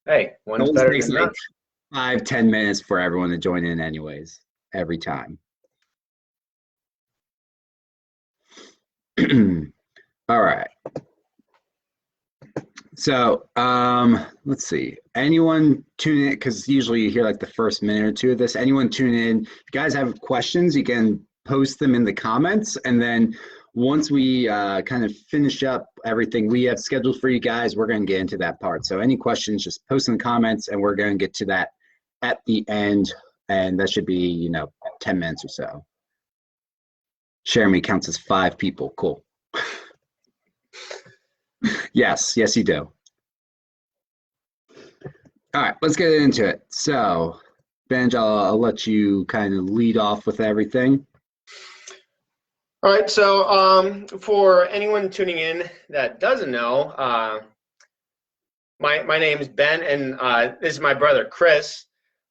Hey, It one's always better takes than none. like 5-10 minutes for everyone to join in anyways, every time. All right. So, let's see. Anyone tune in, because usually you hear like the first minute or two of this. Anyone tune in. If you guys have questions, you can post them in the comments. And then once we kind of finish up everything we have scheduled for you guys, we're going to get into that part. So any questions, just post in the comments and we're going to get to that at the end. And that should be, 10 minutes or so. Jeremy counts as 5 people. Cool. Yes, you do. All right, let's get into it. So, Benj, I'll let you kind of lead off with everything. All right, so for anyone tuning in that doesn't know, my name is Ben, and this is my brother Chris.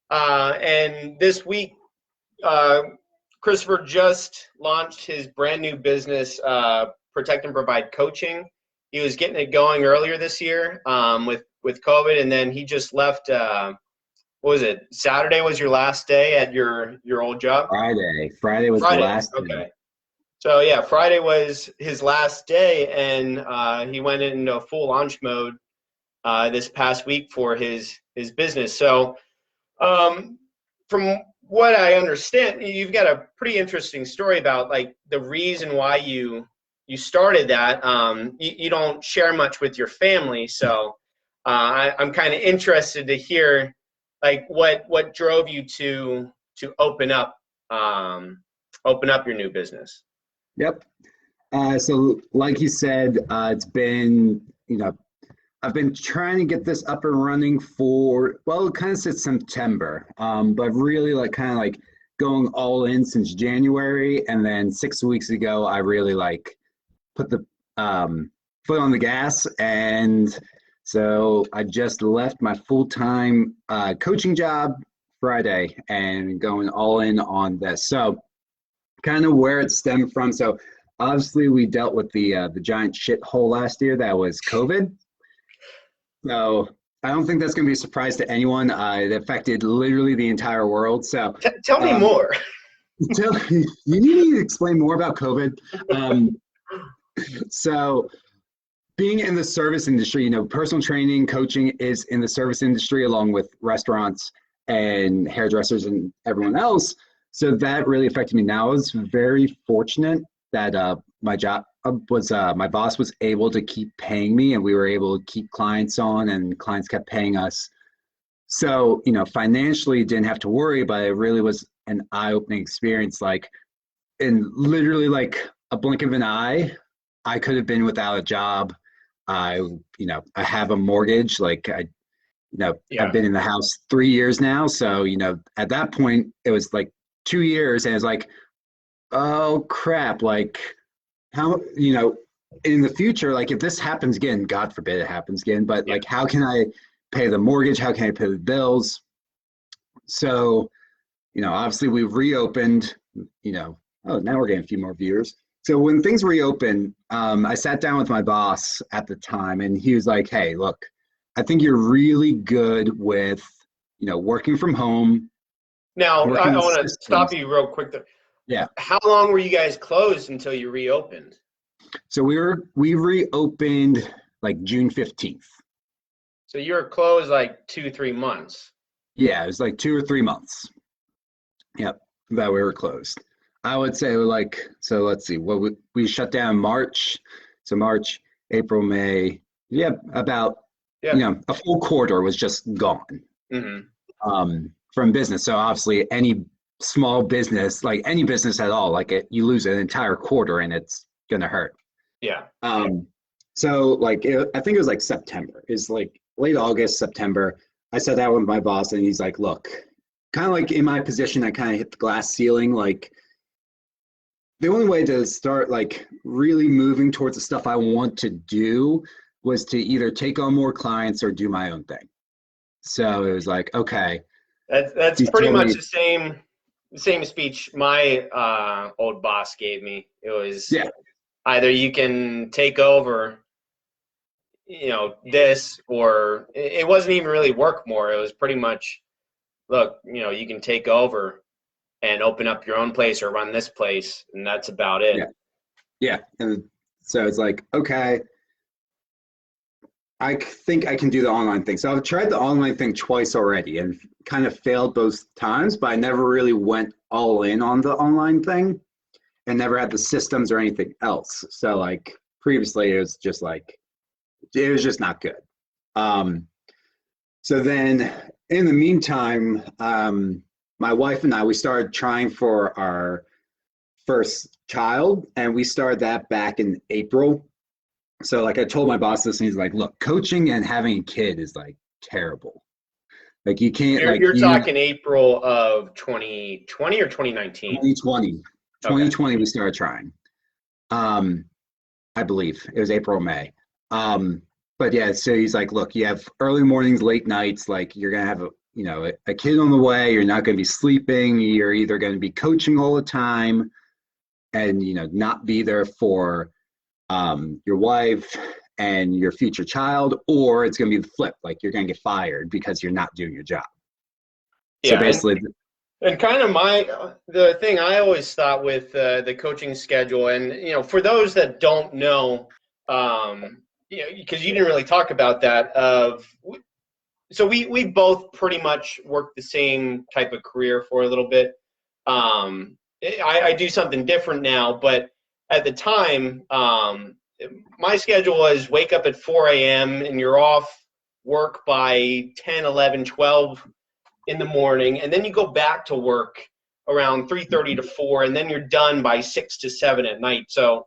And this week, Christopher just launched his brand new business, Protect and Provide Coaching. He was getting it going earlier this year with COVID, and then he just left. What was it? Saturday was your last day at your old job? Friday was the last day. Okay. So yeah, Friday was his last day, and he went into full launch mode this past week for his business. So from what I understand, you've got a pretty interesting story about like the reason why you started that. You don't share much with your family, so I'm kind of interested to hear like what drove you to open up your new business. Yep. So like you said, it's been, I've been trying to get this up and running for, well, kind of since September, but really kind of going all in since January. And then 6 weeks ago, I really put the foot on the gas. And so I just left my full-time coaching job Friday and going all in on this. So kind of where it stemmed from. So obviously we dealt with the giant shithole last year that was COVID. So I don't think that's going to be a surprise to anyone. It affected literally the entire world. So tell me more. You need me to explain more about COVID. So being in the service industry, personal training, coaching is in the service industry along with restaurants and hairdressers and everyone else. So that really affected me. Now I was very fortunate that my job was my boss was able to keep paying me, and we were able to keep clients on, and clients kept paying us. So financially didn't have to worry, but it really was an eye-opening experience. In literally a blink of an eye, I could have been without a job. I have a mortgage. I've been in the house 3 years now. So at that point it was 2 years, and it's oh crap, how, in the future, if this happens again, God forbid it happens again, but how can I pay the mortgage? How can I pay the bills? So, obviously we've reopened, now we're getting a few more viewers. So when things reopened, I sat down with my boss at the time, and he was like, hey, look, I think you're really good with, working from home. Now, I want to stop you real quick there. Yeah. How long were you guys closed until you reopened? So we reopened June 15th. So you were closed 2-3 months. Yeah, it was 2 or 3 months. Yep, that we were closed. I would say so let's see, we shut down March. So March, April, May, about a full quarter was just gone from business. So obviously any small business, any business at all, you lose an entire quarter and it's gonna hurt. Yeah. So I think it was September. It's late August, September. I sat down with my boss and he's like, look, kind of in my position, I kind of hit the glass ceiling. The only way to start really moving towards the stuff I want to do was to either take on more clients or do my own thing. So it was okay. That's pretty much the same speech my old boss gave me. It was either you can take over this, or it wasn't even really work more. It was pretty much, look, you can take over and open up your own place or run this place, and that's about it. Yeah. And so it's like, okay, I think I can do the online thing. So I've tried the online thing twice already and kind of failed both times, but I never really went all in on the online thing and never had the systems or anything else. So like previously it was just not good. So then in the meantime, my wife and I, we started trying for our first child, and we started that back in April. So like I told my boss this, and he's like, look, coaching and having a kid is like terrible. Like you can't You're talking April of 2020 or 2019? 2020. Okay. 2020 we started trying. I believe it was April, May. But yeah, so he's like, look, you have early mornings, late nights, like you're gonna have a kid on the way, you're not gonna be sleeping, you're either gonna be coaching all the time and not be there for your wife and your future child, or it's going to be the flip, like you're going to get fired because you're not doing your job. Yeah, so basically, and kind of the thing I always thought with the coaching schedule, and for those that don't know, because you didn't really talk about that, so we both pretty much worked the same type of career for a little bit. I do something different now, but at the time, my schedule was wake up at 4 a.m. and you're off work by 10, 11, 12 in the morning. And then you go back to work around 3:30 to 4, and then you're done by 6 to 7 at night. So,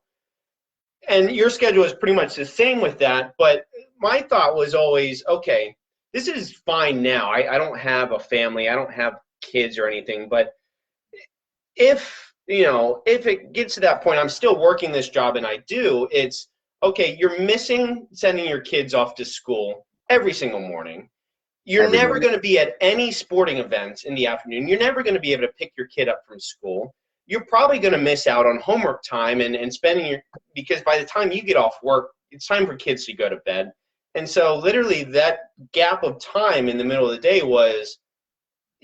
and your schedule is pretty much the same with that. But my thought was always, okay, this is fine now. I don't have a family. I don't have kids or anything. But if it gets to that point, I'm still working this job and I do, it's, okay, you're missing sending your kids off to school every single morning. You're never going to be at any sporting events in the afternoon. You're never going to be able to pick your kid up from school. You're probably going to miss out on homework time and spending because by the time you get off work, it's time for kids to go to bed. And so literally that gap of time in the middle of the day was,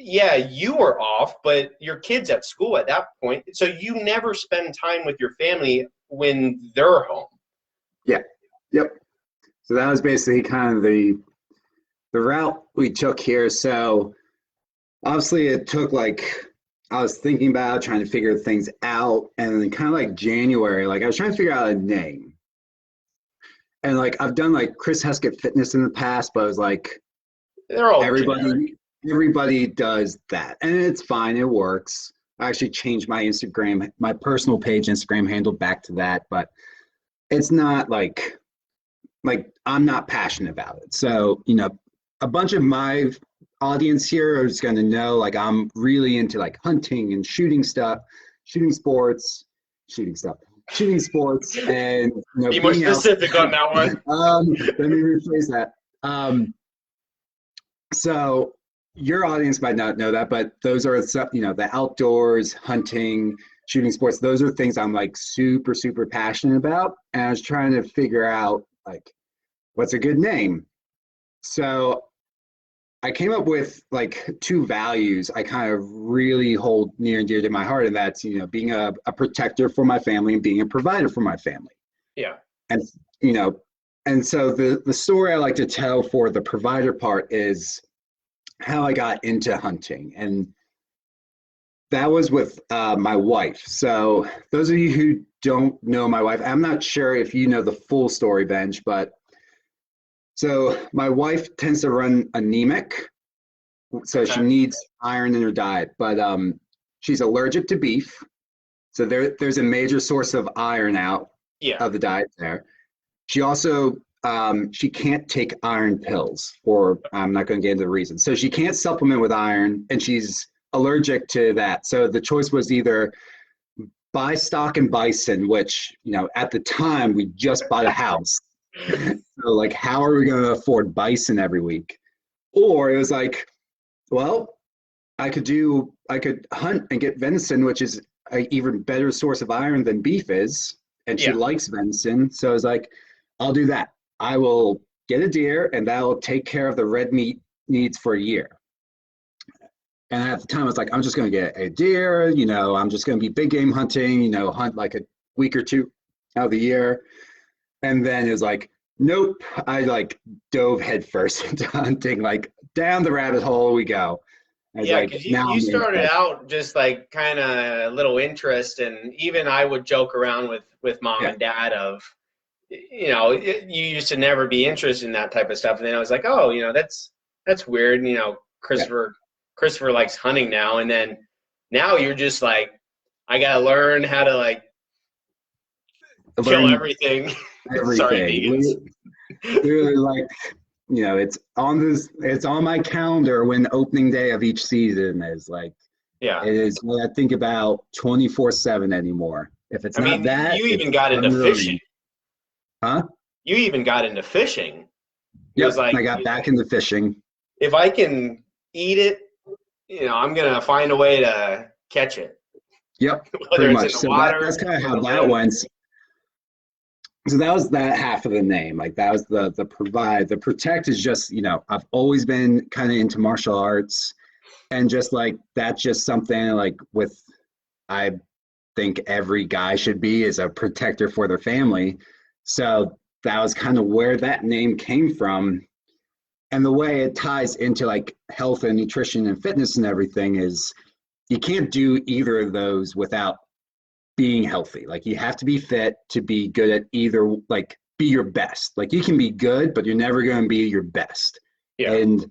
yeah, you were off, but your kid's at school at that point. So you never spend time with your family when they're home. Yeah. Yep. So that was basically kind of the route we took here. So obviously it took I was thinking about trying to figure things out, and then kind of like January, I was trying to figure out a name. And I've done Chris Heskett Fitness in the past, but I was like, they're all generic. Everybody does that, and it's fine. It works. I actually changed my Instagram, my personal page Instagram handle back to that, but it's not like I'm not passionate about it. So, a bunch of my audience here is going to know I'm really into hunting and shooting sports, and be more specific on that one. Let me rephrase that. So your audience might not know that, but those are the outdoors, hunting, shooting sports. Those are things I'm super, super passionate about. And I was trying to figure out what's a good name. So I came up with two values I kind of really hold near and dear to my heart, and that's being a protector for my family and being a provider for my family. Yeah. And and so the story I like to tell for the provider part is how I got into hunting, and that was with my wife. So those of you who don't know my wife, I'm not sure if you know the full story, Benj, but so my wife tends to run anemic, so she needs iron in her diet, but she's allergic to beef. So there's a major source of iron out of the diet there. She also, she can't take iron pills I'm not going to get into the reason. So she can't supplement with iron, and she's allergic to that. So the choice was either buy stock in bison, which, at the time we just bought a house. So how are we going to afford bison every week? Or it was well, I could hunt and get venison, which is an even better source of iron than beef is. And she likes venison. So I was I'll do that. I will get a deer and that'll take care of the red meat needs for a year. And at the time I was like, I'm just going to get a deer, you know, I'm just going to be big game hunting, you know, hunt like a week or two out of the year. And then it was like, nope, I like dove headfirst into hunting, like down the rabbit hole we go. Yeah, because you started out just like kind of little interest, and even I would joke around with mom and dad of, you know, you used to never be interested in that type of stuff, and then I was like, oh, you know, that's weird, you know, Christopher likes hunting now, and then now you're just like, I gotta learn how to like kill everything. Sorry, vegans. Literally, like, you know, it's on my calendar when opening day of each season is like, it is what I think about 24/7 anymore. If it's not that, you even got into fishing. Huh? You even got into fishing. Yep, like, I got back into fishing. If I can eat it, you know, I'm gonna find a way to catch it. Yep, pretty much. So that's kind of how that went. So that was that half of the name. Like that was the provide. The protect is just, you know, I've always been kind of into martial arts, and just like that's just something like with, I think every guy should be, is a protector for their family. So that was kind of where that name came from. And the way it ties into like health and nutrition and fitness and everything is, you can't do either of those without being healthy. Like you have to be fit to be good at either, like be your best. Like you can be good, but you're never going to be your best. Yeah. And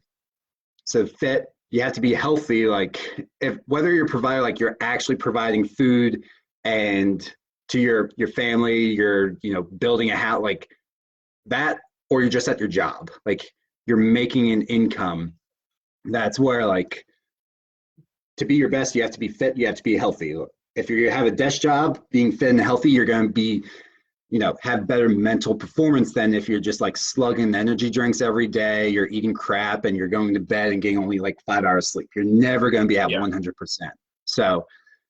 so fit, you have to be healthy. Like if, whether you're providing, like you're actually providing food and to your family, you're, you know, building a house like that, or you're just at your job, like you're making an income. That's where, like, to be your best, you have to be fit, you have to be healthy. If you have a desk job, being fit and healthy, you're going to be, you know, have better mental performance than if you're just like slugging energy drinks every day, you're eating crap and you're going to bed and getting only like 5 hours sleep. You're never going to be at 100%. So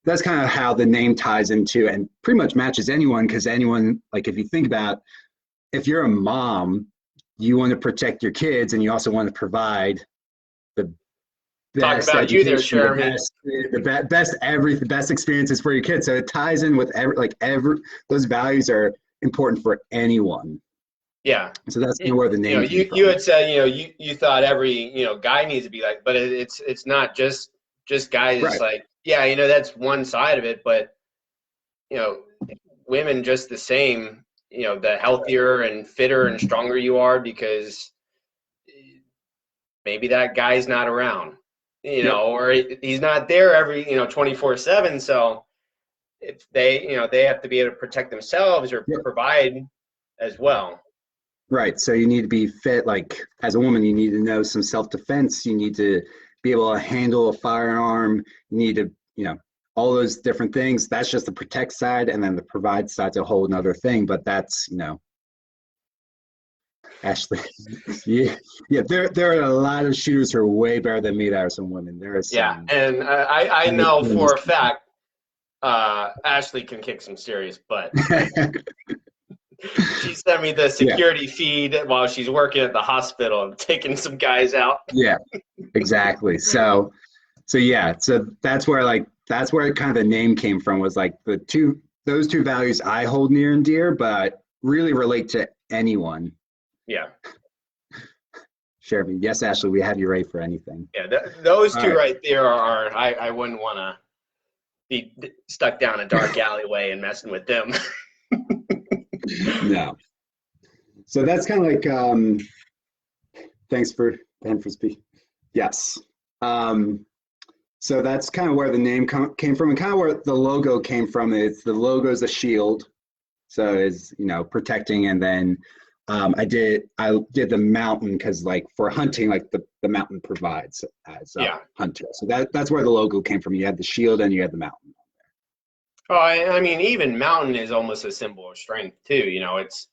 that's kind of how the name ties into, and pretty much matches anyone, because anyone, like if you think about, if you're a mom, you want to protect your kids and you also want to provide the best Talk about you there, Jeremy. The best experiences for your kids. So it ties in with those values are important for anyone. Yeah. So that's kind of where the name. You had said, you know, you thought every, you know, guy needs to be like, but it's not just guys. Right. It's like, yeah, you know, that's one side of it, but you know, women just the same. You know, the healthier and fitter and stronger you are, because maybe that guy's not around, you know, or he's not there every, you know, 24/7. So if they, you know, they have to be able to protect themselves or provide as well. Right. So you need to be fit. Like as a woman, you need to know some self-defense. You need to be able to handle a firearm. You need to, you know, all those different things. That's just the protect side, and then the provide side's a whole nother thing. But that's, you know, Ashley, yeah, there are a lot of shooters who are way better than me. There are some women. There is some, and I know for a fact Ashley can kick some serious butt. She sent me the security feed while she's working at the hospital and taking some guys out. Yeah, exactly. So that's where kind of the name came from, was like those two values I hold near and dear, but really relate to anyone. Yeah. Sherby, yes, Ashley, we have you ready for anything. Yeah, those two right there are I wouldn't want to be stuck down a dark alleyway and messing with them. No. So that's kind of like, thanks for speaking. Yes. So that's kind of where the name came from, and kind of where the logo came from. It's the logo is a shield, so it's, you know, protecting, and then I did the mountain because, like, for hunting, like the mountain provides as a hunter. So that's where the logo came from. You had the shield and you had the mountain. Oh, I mean, even mountain is almost a symbol of strength too. You know, it's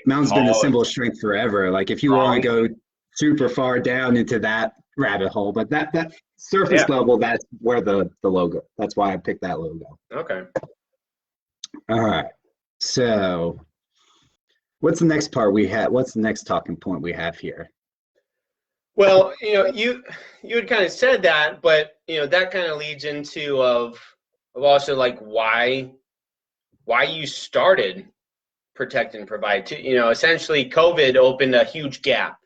mountain's been a symbol of strength forever. Like if you want to go super far down into that rabbit hole, but that surface level, that's where the logo. That's why I picked that logo. Okay. All right. So What's the next part we have? What's the next talking point we have here? Well, you had kind of said that, but that kind of leads into of also like why you started Protect and Provide. Essentially, COVID opened a huge gap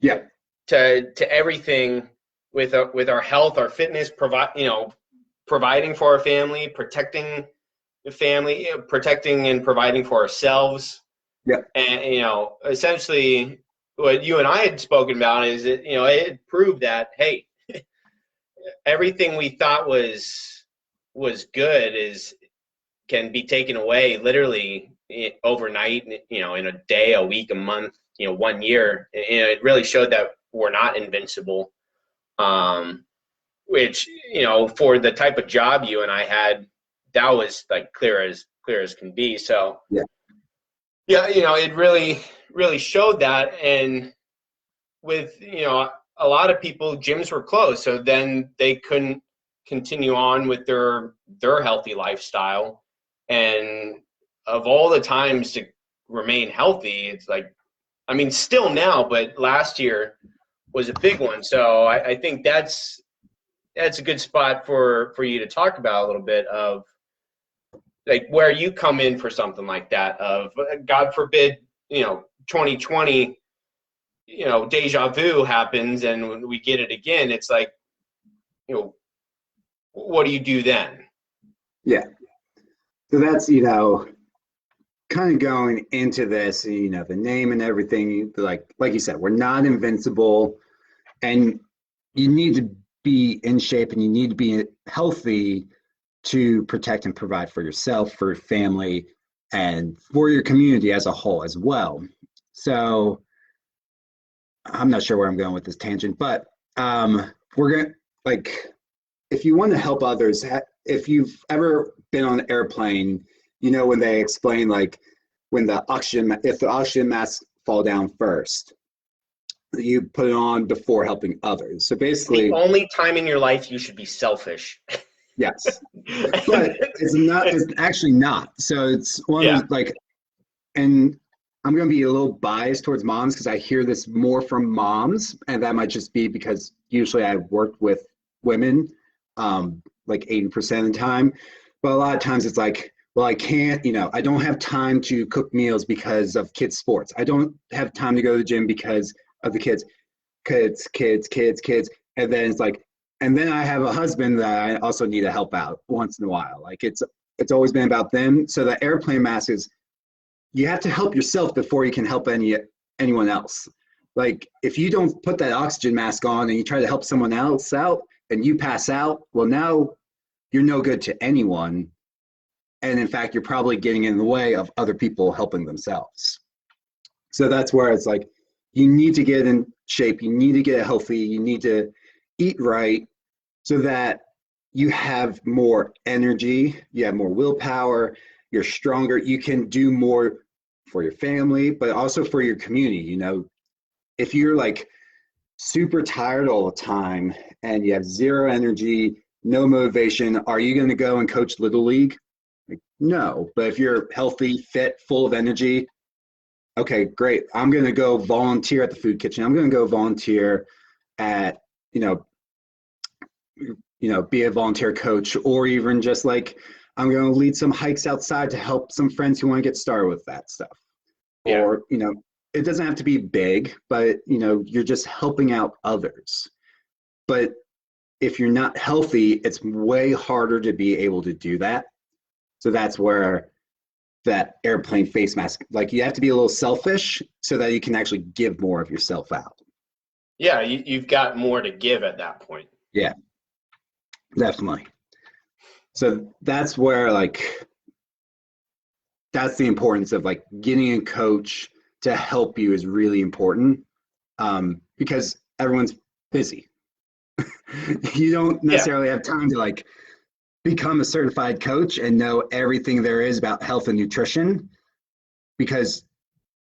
Yeah. to everything with our health, our fitness, providing for our family, protecting the family, protecting and providing for ourselves. Yeah. And essentially what you and I had spoken about is that it proved that, hey, everything we thought was good can be taken away literally overnight, in a day, a week, a month, 1 year. It really showed that we're not invincible. Which, for the type of job you and I had, that was like clear as can be. So Yeah. yeah, it really showed that. And with, a lot of people, gyms were closed, so then they couldn't continue on with their healthy lifestyle. And of all the times to remain healthy, it's like, I mean, still now, but last year was a big one. So I think that's a good spot for you to talk about a little bit of like where you come in for something like that, of God forbid, 2020, deja vu happens and when we get it again, it's like, what do you do then? Yeah. So that's, kind of going into this, the name and everything, like you said, we're not invincible, and you need to be in shape and you need to be healthy to protect and provide for yourself, for your family, and for your community as a whole as well. So I'm not sure where I'm going with this tangent, but we're going to, like, if you want to help others, if you've ever been on an airplane, when they explain, like, when if the oxygen masks fall down first, you put it on before helping others. So basically, the only time in your life you should be selfish. yes, but it's not. It's actually not. So it's one of those, like, and I'm going to be a little biased towards moms because I hear this more from moms, and that might just be because usually I've worked with women, like 80% of the time. But a lot of times it's like, well, I can't, I don't have time to cook meals because of kids' sports. I don't have time to go to the gym because of the kids. And then it's like, and then I have a husband that I also need to help out once in a while. Like it's always been about them. So the airplane mask is, you have to help yourself before you can help anyone else. Like if you don't put that oxygen mask on and you try to help someone else out and you pass out, well, now you're no good to anyone. And in fact, you're probably getting in the way of other people helping themselves. So that's where it's like, you need to get in shape, you need to get healthy, you need to eat right so that you have more energy, you have more willpower, you're stronger, you can do more for your family, but also for your community. If you're like super tired all the time and you have zero energy, no motivation, are you going to go and coach Little League? Like, no. But if you're healthy, fit, full of energy, okay, great. I'm going to go volunteer at the food kitchen. I'm going to go volunteer at, be a volunteer coach, or even just like, I'm going to lead some hikes outside to help some friends who want to get started with that stuff. Yeah. Or, it doesn't have to be big, but, you're just helping out others. But if you're not healthy, it's way harder to be able to do that. So that's where that airplane face mask, like you have to be a little selfish so that you can actually give more of yourself out. Yeah, you've got more to give at that point. Yeah, definitely. So that's where, like, that's the importance of like getting a coach to help you is really important, because everyone's busy. You don't necessarily have time to like become a certified coach and know everything there is about health and nutrition, because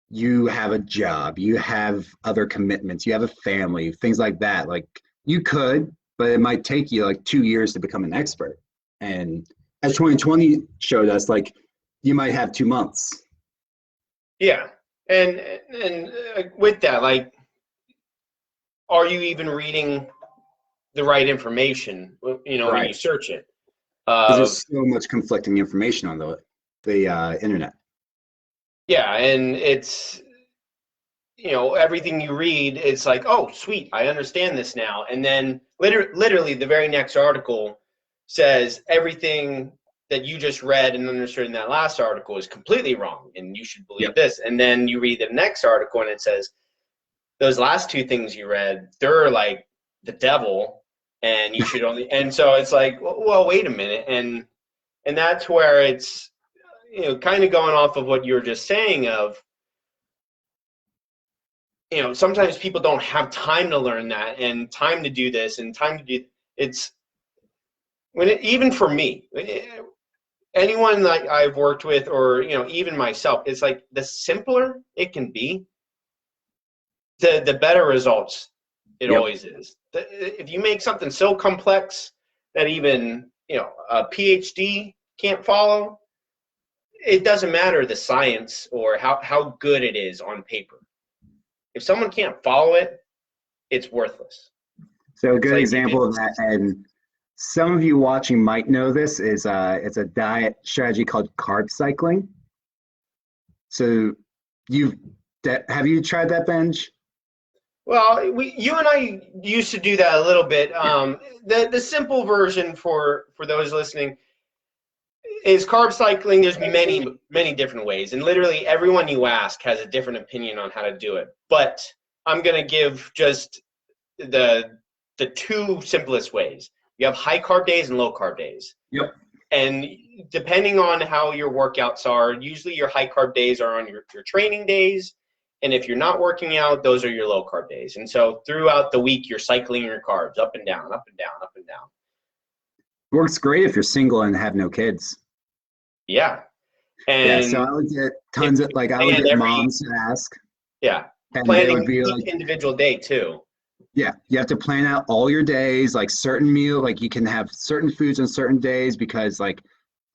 you have a job, you have other commitments, you have a family, things like that. Like you could, but it might take you like 2 years to become an expert. And as 2020 showed us, like you might have 2 months. Yeah. And with that, like, are you even reading the right information, when you Right. search it? Because there's Of so much conflicting information on the internet. Yeah, and it's, everything you read, it's like, oh, sweet, I understand this now. And then literally the very next article says everything that you just read and understood in that last article is completely wrong, and you should believe Yep. this. And then you read the next article and it says those last two things you read, they're like the devil, and you should only. And so it's like, well, wait a minute, and that's where it's, kind of going off of what you were just saying of, sometimes people don't have time to learn that and time to do this and time to do it's even for me, anyone that I've worked with, or even myself, it's like the simpler it can be, the better results it Yep. always is. If you make something so complex that even a PhD can't follow, it doesn't matter the science or how good it is on paper. If someone can't follow it, it's worthless. So a It's good like example of that, and some of you watching might know this, is it's a diet strategy called carb cycling. So you've have you tried that, Benj? well, you and I used to do that a little bit. Yeah. The simple version for those listening is carb cycling. There's many different ways, and literally everyone you ask has a different opinion on how to do it. But I'm gonna give just the two simplest ways. You have high carb days and low carb days. Yep. And depending on how your workouts are, usually your high carb days are on your training days. And if you're not working out, those are your low carb days. And so throughout the week, you're cycling your carbs up and down, up and down, up and down. Works great if you're single and have no kids. Yeah. Yeah, so And I would get if tons of, you like, I would plan get moms to ask, yeah, and they would planning be each like, individual day too. yeah, you have to plan out all your days, like certain meal, like you can have certain foods on certain days because, like,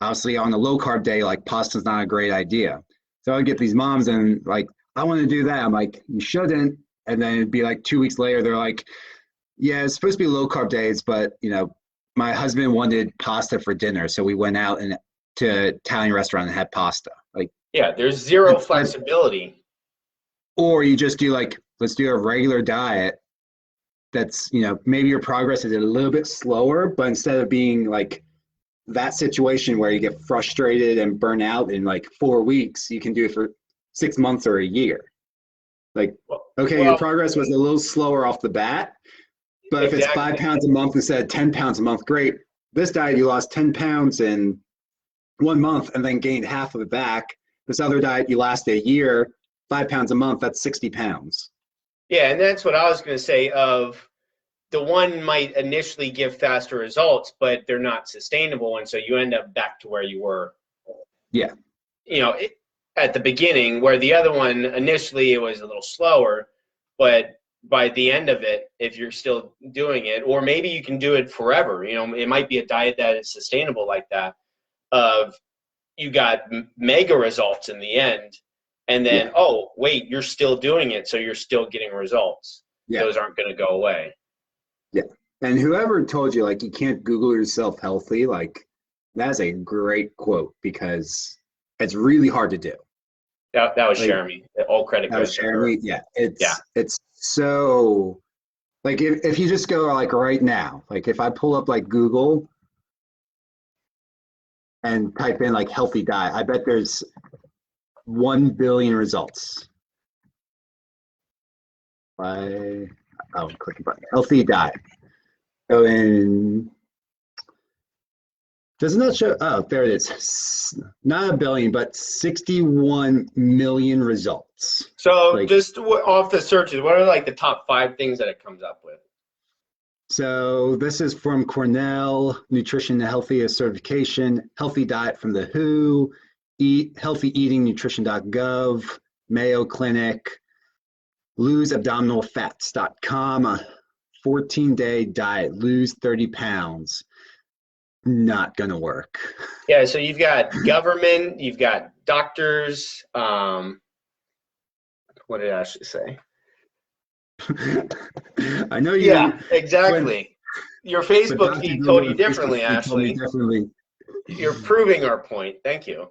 obviously on a low carb day, like pasta's not a great idea. So I would get these moms and like, I want to do that. I'm like, you shouldn't. And then it'd be like 2 weeks later, they're like, yeah, it's supposed to be low carb days, but my husband wanted pasta for dinner, so we went out and to an Italian restaurant and had pasta. Like, Yeah, there's zero flexibility. or you just do like, let's do a regular diet that's, maybe your progress is a little bit slower, but instead of being like that situation where you get frustrated and burn out in like 4 weeks, you can do it for 6 months or a year. Like, okay, your Well, progress was a little slower off the bat, but if it's 5 exactly. pounds a month instead of 10 pounds a month, great. This diet, you lost 10 pounds in 1 month and then gained half of it back. This other diet, you last a year, 5 pounds a month, that's 60 pounds. Yeah, and that's what I was going to say of the one might initially give faster results, but they're not sustainable. And so you end up back to where you were, Yeah. At the beginning, where the other one initially it was a little slower, but by the end of it, if you're still doing it, or maybe you can do it forever, it might be a diet that is sustainable like that, of you got mega results in the end. And then, Yeah. oh, wait, you're still doing it. So you're still getting results. Yeah. Those aren't going to go away. Yeah. And whoever told you, like, you can't Google yourself healthy, like, that's a great quote because it's really hard to do. That was Like, Jeremy. All credit that was goes to her. Jeremy. Yeah. Yeah. It's so, like, if you just go like right now, like if I pull up like Google and type in like healthy diet, I bet there's 1 billion results. Click button. Healthy diet. Go in. Doesn't that show? Oh, there it is. Not a billion, but 61 million results. So Like, just off the searches, what are like the top 5 things that it comes up with? so this is from Cornell, Nutrition to Healthy Certification, Healthy Diet from the WHO, HealthyEatingNutrition.gov, Mayo Clinic, LoseAbdominalFats.com, a 14-day diet, lose 30 pounds. Not gonna work. Yeah, so you've got government, you've got doctors, What did Ashley say? I know you. Yeah, exactly. Your Facebook Dr. feed Google told you and Facebook differently, feed told me Ashley. differently. You're proving our point. Thank you.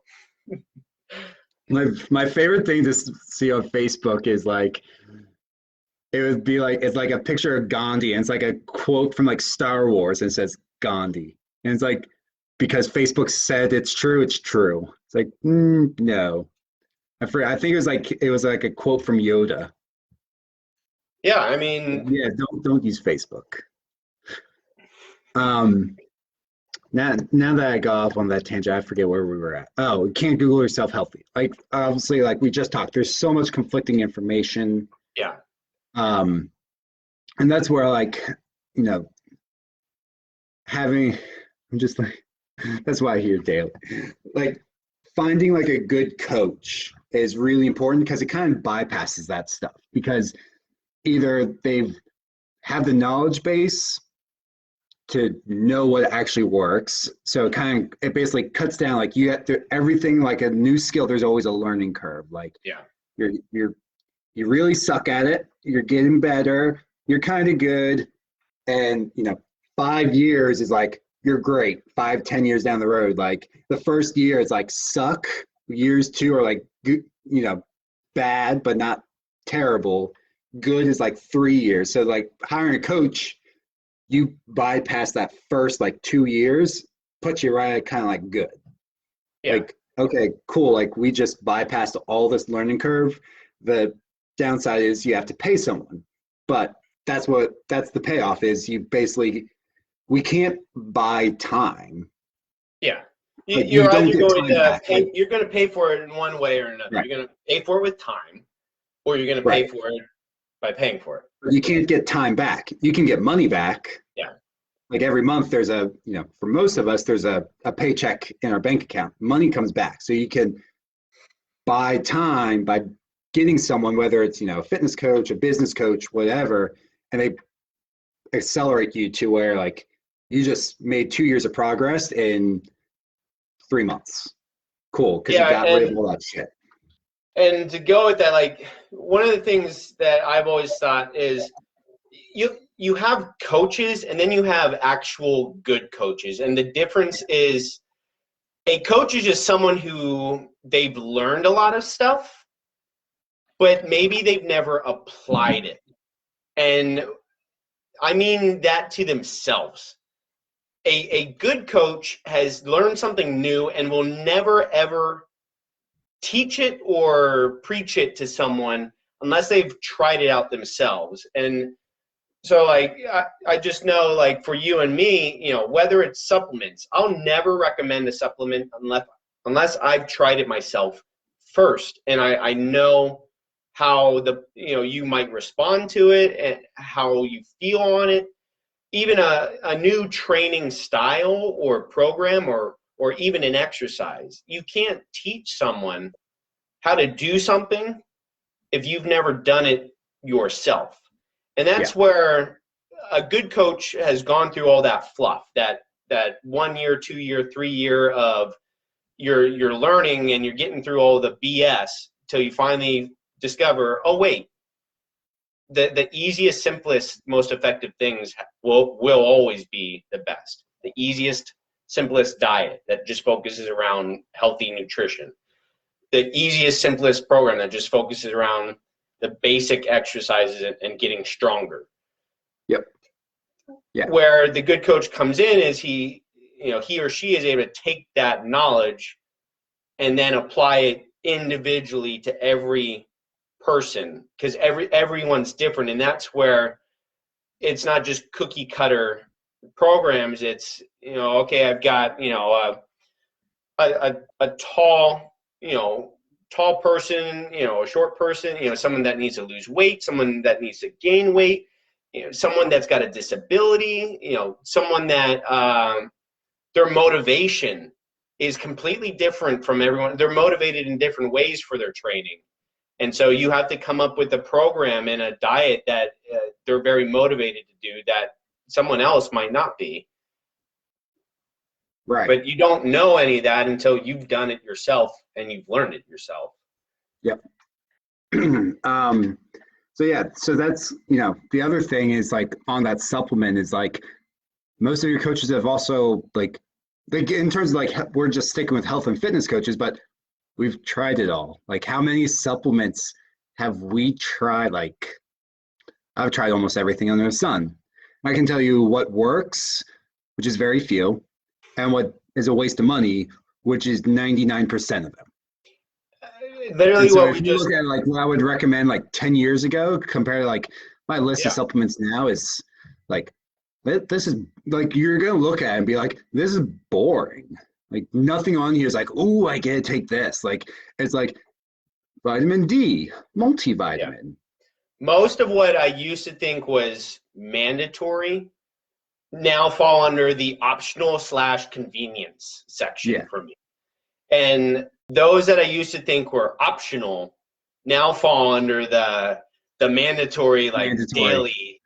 My favorite thing to see on Facebook is like it would be like it's like a picture of Gandhi and it's like a quote from like Star Wars and it says Gandhi and it's like because Facebook said it's true, it's true. It's like no, I think it was like a quote from Yoda. Yeah, I mean, Yeah, don't use Facebook. Um, now that I got off on that tangent, I forget where we were at. Oh, you can't Google yourself healthy. Like obviously, like we just talked, there's so much conflicting information. yeah. Um, and that's where like, you know, having I'm just like that's why I hear daily. Like finding like a good coach is really important because it kind of bypasses that stuff because either they've have the knowledge base to know what actually works. So it basically cuts down like you have to everything like a new skill. There's always a learning curve. Like Yeah. you really suck at it. You're getting better. You're kind of good, and 5 years is like you're great. 5, 10 years down the road, like the first year is like suck. Years two are like good, bad but not terrible. Good is like 3 years. So like hiring a coach, you bypass that first like 2 years, puts you right at kind of like good. Yeah. Like, okay, cool. Like we just bypassed all this learning curve. The downside is you have to pay someone, but that's the payoff is we can't buy time. Yeah. Like you You're don't either get going time to back. pay, you're going to pay for it in one way or another. Right, You're going to pay for it with time, or you're going to pay right. for it by paying for it. You can't get time back. You can get money back. Yeah. Like every month there's for most of us, there's a paycheck in our bank account. Money comes back. So you can buy time by getting someone, whether it's, a fitness coach, a business coach, whatever, and they accelerate you to where like you just made 2 years of progress in 3 months. Cool. Cause you Yeah. got rid of all that shit. And to go with that, like one of the things that I've always thought is you have coaches and then you have actual good coaches. And the difference is a coach is just someone who they've learned a lot of stuff, but maybe they've never applied it. And I mean that to themselves. A good coach has learned something new and will never, ever teach it or preach it to someone unless they've tried it out themselves. And so like I just know like for you and me, whether it's supplements, I'll never recommend a supplement unless I've tried it myself first and I know how you might respond to it and how you feel on it. Even a new training style or program or even an exercise, you can't teach someone how to do something if you've never done it yourself. And Yeah. that's where a good coach has gone through all that fluff, that 1 year, 2 year, 3 year of you're learning and you're getting through all the BS till you finally discover, oh wait, the easiest, simplest, most effective things will always be the best. The easiest, simplest diet that just focuses around healthy nutrition. The easiest, simplest program that just focuses around the basic exercises and getting stronger. Yep. Yeah. Where the good coach comes in is he or she is able to take that knowledge and then apply it individually to every person, because everyone's different, and that's where it's not just cookie cutter programs. It's okay, I've got a tall tall person, a short person, someone that needs to lose weight, someone that needs to gain weight, someone that's got a disability, someone that their motivation is completely different from everyone. They're motivated in different ways for their training. And so you have to come up with a program and a diet that they're very motivated to do that someone else might not be. Right. But you don't know any of that until you've done it yourself and you've learned it yourself. Yep. So yeah, so that's, the other thing is like on that supplement is like most of your coaches have also like in terms of like we're just sticking with health and fitness coaches, but we've tried it all. Like how many supplements have we tried? Like I've tried almost everything under the sun. I can tell you what works, which is very few, and what is a waste of money, which is 99% of them. And Literally so what if we you just, look at like what I would recommend like 10 years ago compared to like my list of yeah. supplements now is like this is like you're gonna look at it and be like, this is boring. Like nothing on here is like, oh, I get to take this. Like it's like vitamin D, Yeah. multivitamin. Most of what I used to think was mandatory now fall under the optional / convenience section Yeah, for me. And those that I used to think were optional now fall under the mandatory, like mandatory. daily.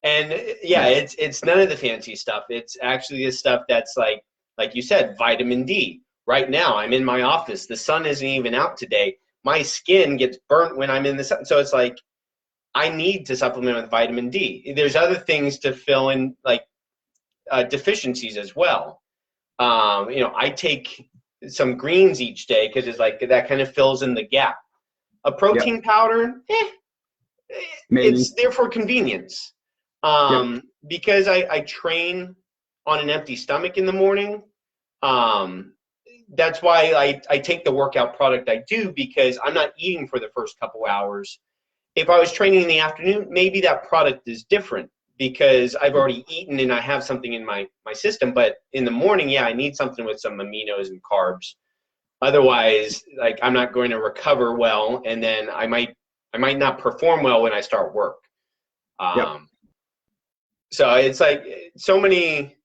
And yeah, Yeah, it's none of the fancy stuff. It's actually the stuff that's like you said, vitamin D. Right now, I'm in my office. The sun isn't even out today. My skin gets burnt when I'm in the sun. So it's like I need to supplement with vitamin D. There's other things to fill in, like deficiencies as well. I take some greens each day because it's like that kind of fills in the gap. A yep, protein powder, maybe. it's there for convenience. Yep, Because I train on an empty stomach in the morning. Um, that's why I take the workout product I do, because I'm not eating for the first couple hours. If I was training in the afternoon, maybe that product is different because I've already eaten and I have something in my system. But in the morning, yeah, I need something with some aminos and carbs. Otherwise, like I'm not going to recover well, and then I might not perform well when I start work. yep, Um, so it's like so many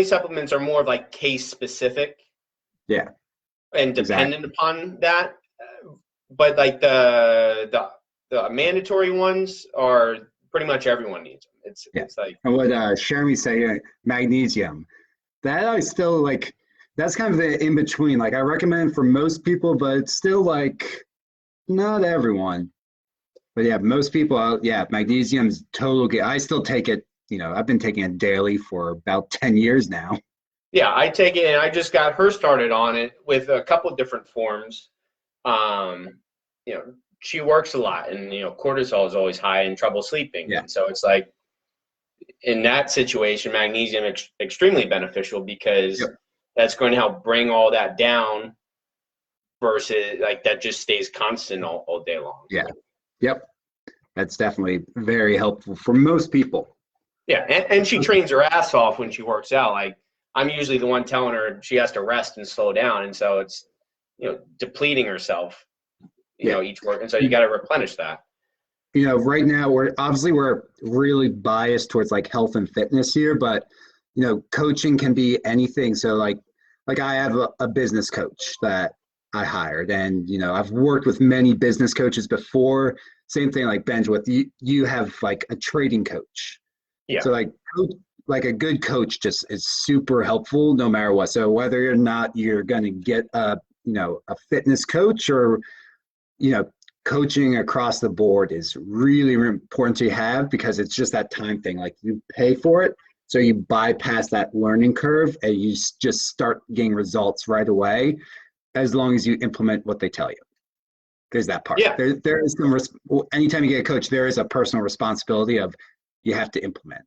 supplements are more of like case specific yeah, and dependent exactly. upon that. But like the mandatory ones are pretty much everyone needs them. It's Yeah. it's like And what Shermy say, magnesium. That I still like. That's kind of the in between. Like I recommend for most people, but it's still like not everyone. But yeah, most people, yeah, magnesium's total good. I still take it. I've been taking it daily for about 10 years now. yeah, I take it, and I just got her started on it with a couple of different forms. Um, she works a lot, and cortisol is always high and trouble sleeping, Yeah. and so it's like in that situation, magnesium extremely beneficial because Yep. that's going to help bring all that down versus like that just stays constant all day long. Yeah. Yep. That's definitely very helpful for most people. Yeah, and she trains her ass off when she works out. Like I'm usually the one telling her she has to rest and slow down, and so it's depleting herself, Yeah. each work, and so you got to replenish that. Right now we're really biased towards like health and fitness here, but coaching can be anything. So like I have a business coach that I hired, and I've worked with many business coaches before. Same thing like Benj with you have like a trading coach. Yeah, So like a good coach just is super helpful no matter what. So whether or not you're going to get a fitness coach or you know, coaching across the board is really, really important to have because it's just that time thing. Like you pay for it, so you bypass that learning curve and you just start getting results right away as long as you implement what they tell you. There's that part. yeah, There is some, anytime you get a coach, there is a personal responsibility of you have to implement.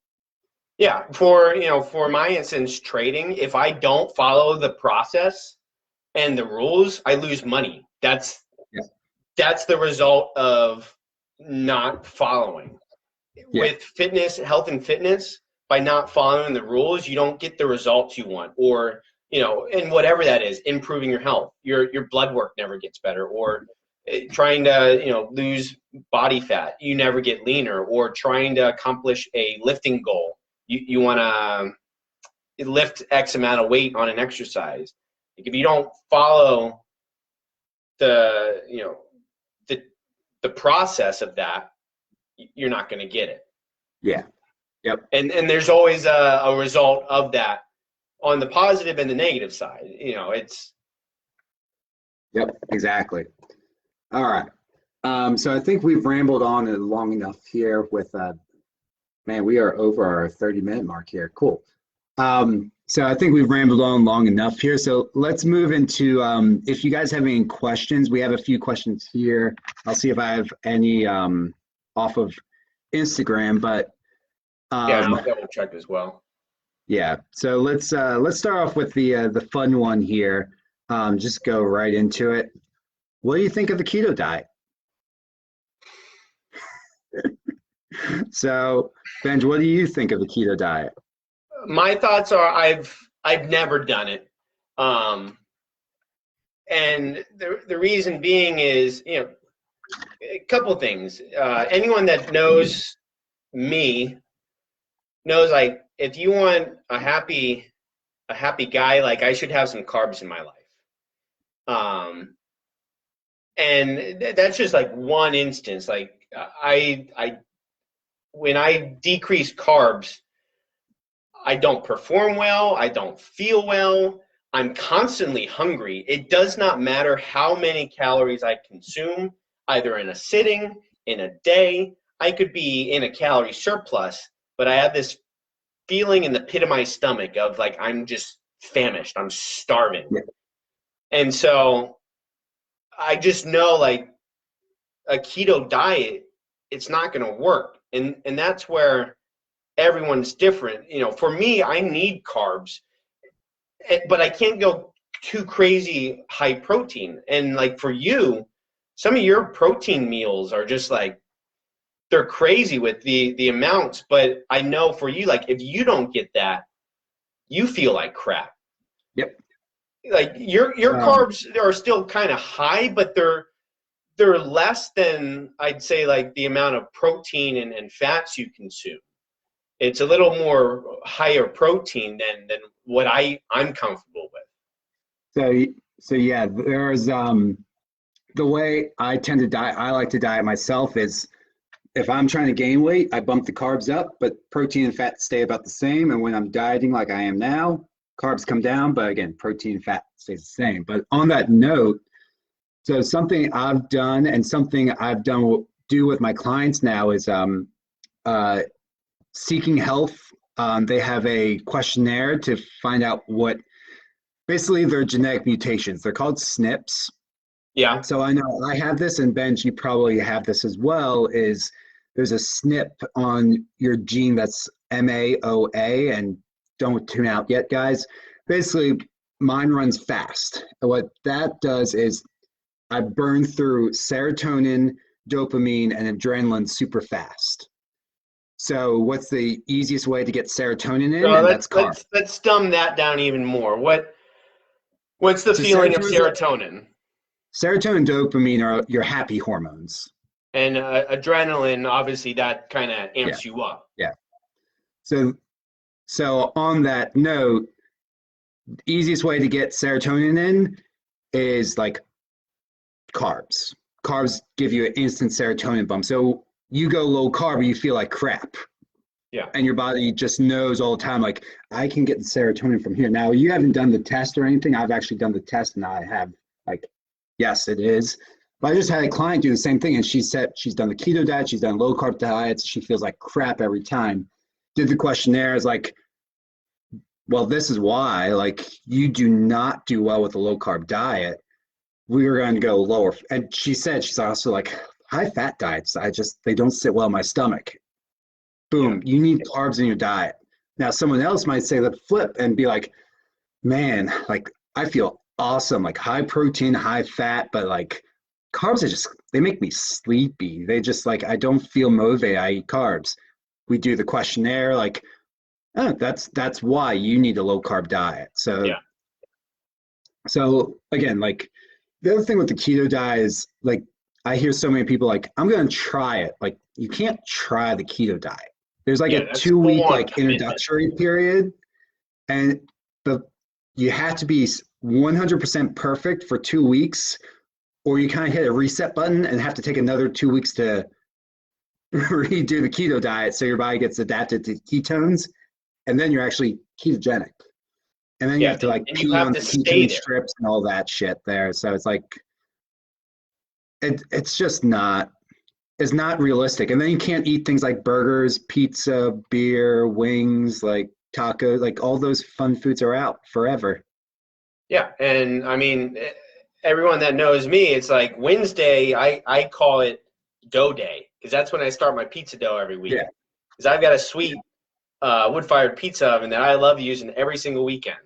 yeah. For my instance, trading, if I don't follow the process and the rules, I lose money. Yeah. That's the result of not following. Yeah. With fitness, health and fitness, by not following the rules, you don't get the results you want, or and whatever that is, improving your health, your blood work never gets better, or trying to lose body fat, you never get leaner, or trying to accomplish a lifting goal, you want to lift X amount of weight on an exercise. Like if you don't follow the the the process of that, you're not going to get it. Yeah. Yep. And there's always a result of that on the positive and the negative side. It's Yep. Exactly. All right. So I think we've rambled on long enough here with, man, we are over our 30-minute mark here. Cool. So I think we've rambled on long enough here. So let's move into, if you guys have any questions, we have a few questions here. I'll see if I have any off of Instagram, but Yeah, I'll double check as well. yeah. So let's start off with the fun one here. Just go right into it. What do you think of the keto diet? So, Benj, what do you think of the keto diet? My thoughts are I've never done it. And the reason being is, a couple things. Anyone that knows me knows, like, if you want a happy guy, like, I should have some carbs in my life. And that's just like one instance. Like, I when I decrease carbs, I don't perform well, I don't feel well, I'm constantly hungry. It does not matter how many calories I consume, either in a sitting, in a day. I could be in a calorie surplus, but I have this feeling in the pit of my stomach of, like, I'm just famished, I'm starving. Yeah. And so I just know, like, a keto diet, it's not going to work. And that's where everyone's different. For me, I need carbs, but I can't go too crazy high protein. And, like, for you, some of your protein meals are just like, they're crazy with the amounts. But I know for you, like, if you don't get that, you feel like crap. Yep. Like, your carbs are still kind of high, but they're less than, I'd say, like, the amount of protein and fats you consume. It's a little more higher protein than what I'm comfortable with. So yeah, there's the way I tend to diet. I like to diet myself is if I'm trying to gain weight, I bump the carbs up, but protein and fat stay about the same. And when I'm dieting like I am now, carbs come down, but again, protein and fat stays the same. But on that note, so something I've done and something I've do with my clients now is Seeking Health. They have a questionnaire to find out what basically their genetic mutations. They're called SNPs. Yeah. So I know I have this, and Ben, you probably have this as well. Is there's a SNP on your gene that's MAOA, and don't tune out yet, guys. Basically, mine runs fast. What that does is I burn through serotonin, dopamine, and adrenaline super fast. So what's the easiest way to get serotonin in? So And that's carbs. let's dumb that down even more. What's the feeling of serotonin? Serotonin and dopamine are your happy hormones. And adrenaline, obviously, that kind of amps you up. Yeah. So on that note, the easiest way to get serotonin in is like carbs. Carbs give you an instant serotonin bump. So you go low carb, you feel like crap. Yeah. And your body just knows all the time, like, I can get the serotonin from here. Now, you haven't done the test or anything. I've actually done the test, and I have, like, yes, it is. But I just had a client do the same thing, and she said she's done the keto diet, she's done low carb diets, she feels like crap every time. Did the questionnaire, is like, well, this is why, like, you do not do well with a low carb diet. We were going to go lower. And she said she's also like, high fat diets, they don't sit well in my stomach. Boom, you need carbs in your diet. Now, someone else might say the flip and be like, man, like, I feel awesome, like high protein, high fat, but like carbs they make me sleepy. They just, like, I don't feel motivated. I eat carbs. We do the questionnaire, like, oh, that's why you need a low carb diet. So again, like, the other thing with the keto diet is, like, I hear so many people like, I'm going to try it. Like, you can't try the keto diet. There's like a 2-week like introductory period, but you have to be 100% perfect for 2 weeks, or you kind of hit a reset button and have to take another 2 weeks to redo the keto diet so your body gets adapted to ketones, and then you're actually ketogenic. And then you have to, like, pee on the ketone strips and all that shit there. So it's like, it's just not, it's not realistic. And then you can't eat things like burgers, pizza, beer, wings, like tacos, like all those fun foods are out forever. Yeah, and I mean, everyone that knows me, it's like Wednesday, I call it dough day because that's when I start my pizza dough every week. Yeah. Because I've got a sweet wood-fired pizza oven that I love using every single weekend.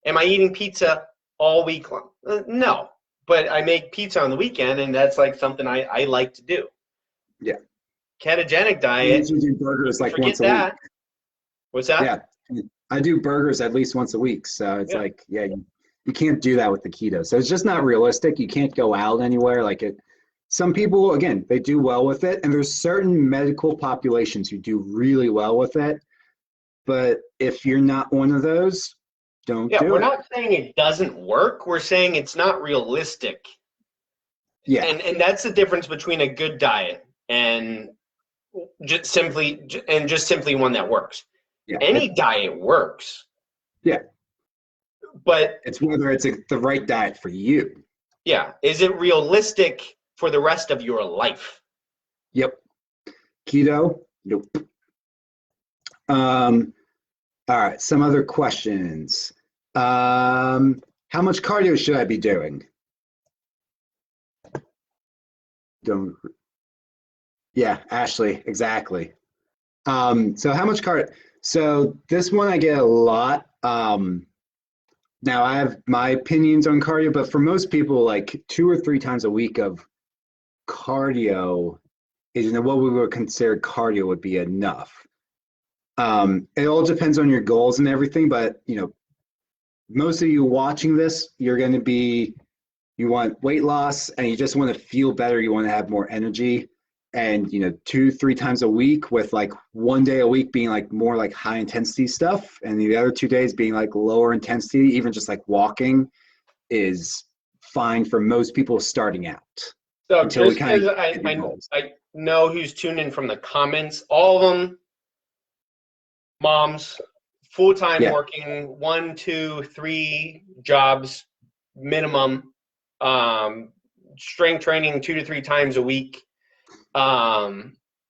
Am I eating pizza all week long? No, but I make pizza on the weekend, and that's like something I like to do. Yeah. Ketogenic I diet, usually do burgers like forget once a week. that. What's that? Yeah. I do burgers at least once a week. So it's Yeah. like, yeah, you can't do that with the keto. So it's just not realistic. You can't go out anywhere. Like it, some people, again, they do well with it. And there's certain medical populations who do really well with it. But if you're not one of those, don't Yeah, do we're it. not saying it doesn't work. We're saying it's not realistic. Yeah. And that's the difference between a good diet and just simply one that works. Yeah. Any diet works. Yeah. But It's whether it's the right diet for you. yeah, is it realistic for the rest of your life? Yep. Keto? Nope. All right. Some other questions. How much cardio should I be doing? Don't. Yeah, Ashley, exactly. So how much cardio? So this one I get a lot. Now I have my opinions on cardio, but for most people, like 2 or 3 times a week of cardio is, what we would consider cardio would be enough. It all depends on your goals and everything, but most of you watching this, you're going to be, you want weight loss and you just want to feel better. You want to have more energy, and 2, 3 times a week, with like one day a week being like more like high intensity stuff, and the other 2 days being like lower intensity, even just like walking, is fine for most people starting out. So Until we just kind because of I know who's tuned in from the comments, all of them moms, full-time yeah, working, 1, 2, 3 jobs minimum, strength training 2 to 3 times a week.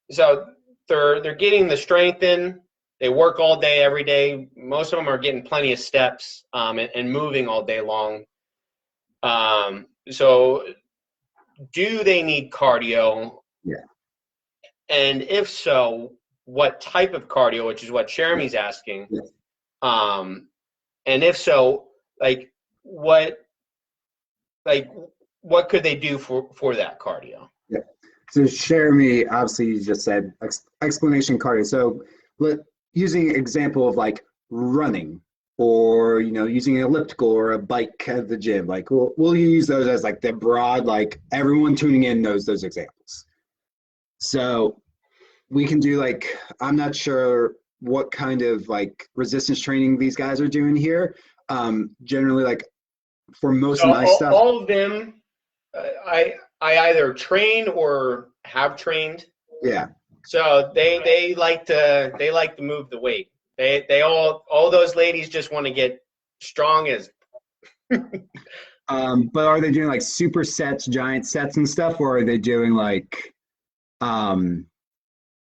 So they're getting the strength in. They work all day, every day. Most of them are getting plenty of steps, and moving all day long. So do they need cardio? yeah, And if so, what type of cardio, which is what Jeremy's asking. yeah. And if so, like what what could they do for that cardio? Yeah. So Jeremy, obviously, you just said explanation cardio. So using an example of like running, or using an elliptical or a bike at the gym, like we'll use those as like the broad, like everyone tuning in knows those examples. So we can do like, I'm not sure what kind of like resistance training these guys are doing here. Generally, like for most So of my stuff, all of them, I either train or have trained. yeah. So they like to move the weight. They all those ladies just want to get strong as. But are they doing like super sets, giant sets and stuff, or are they doing like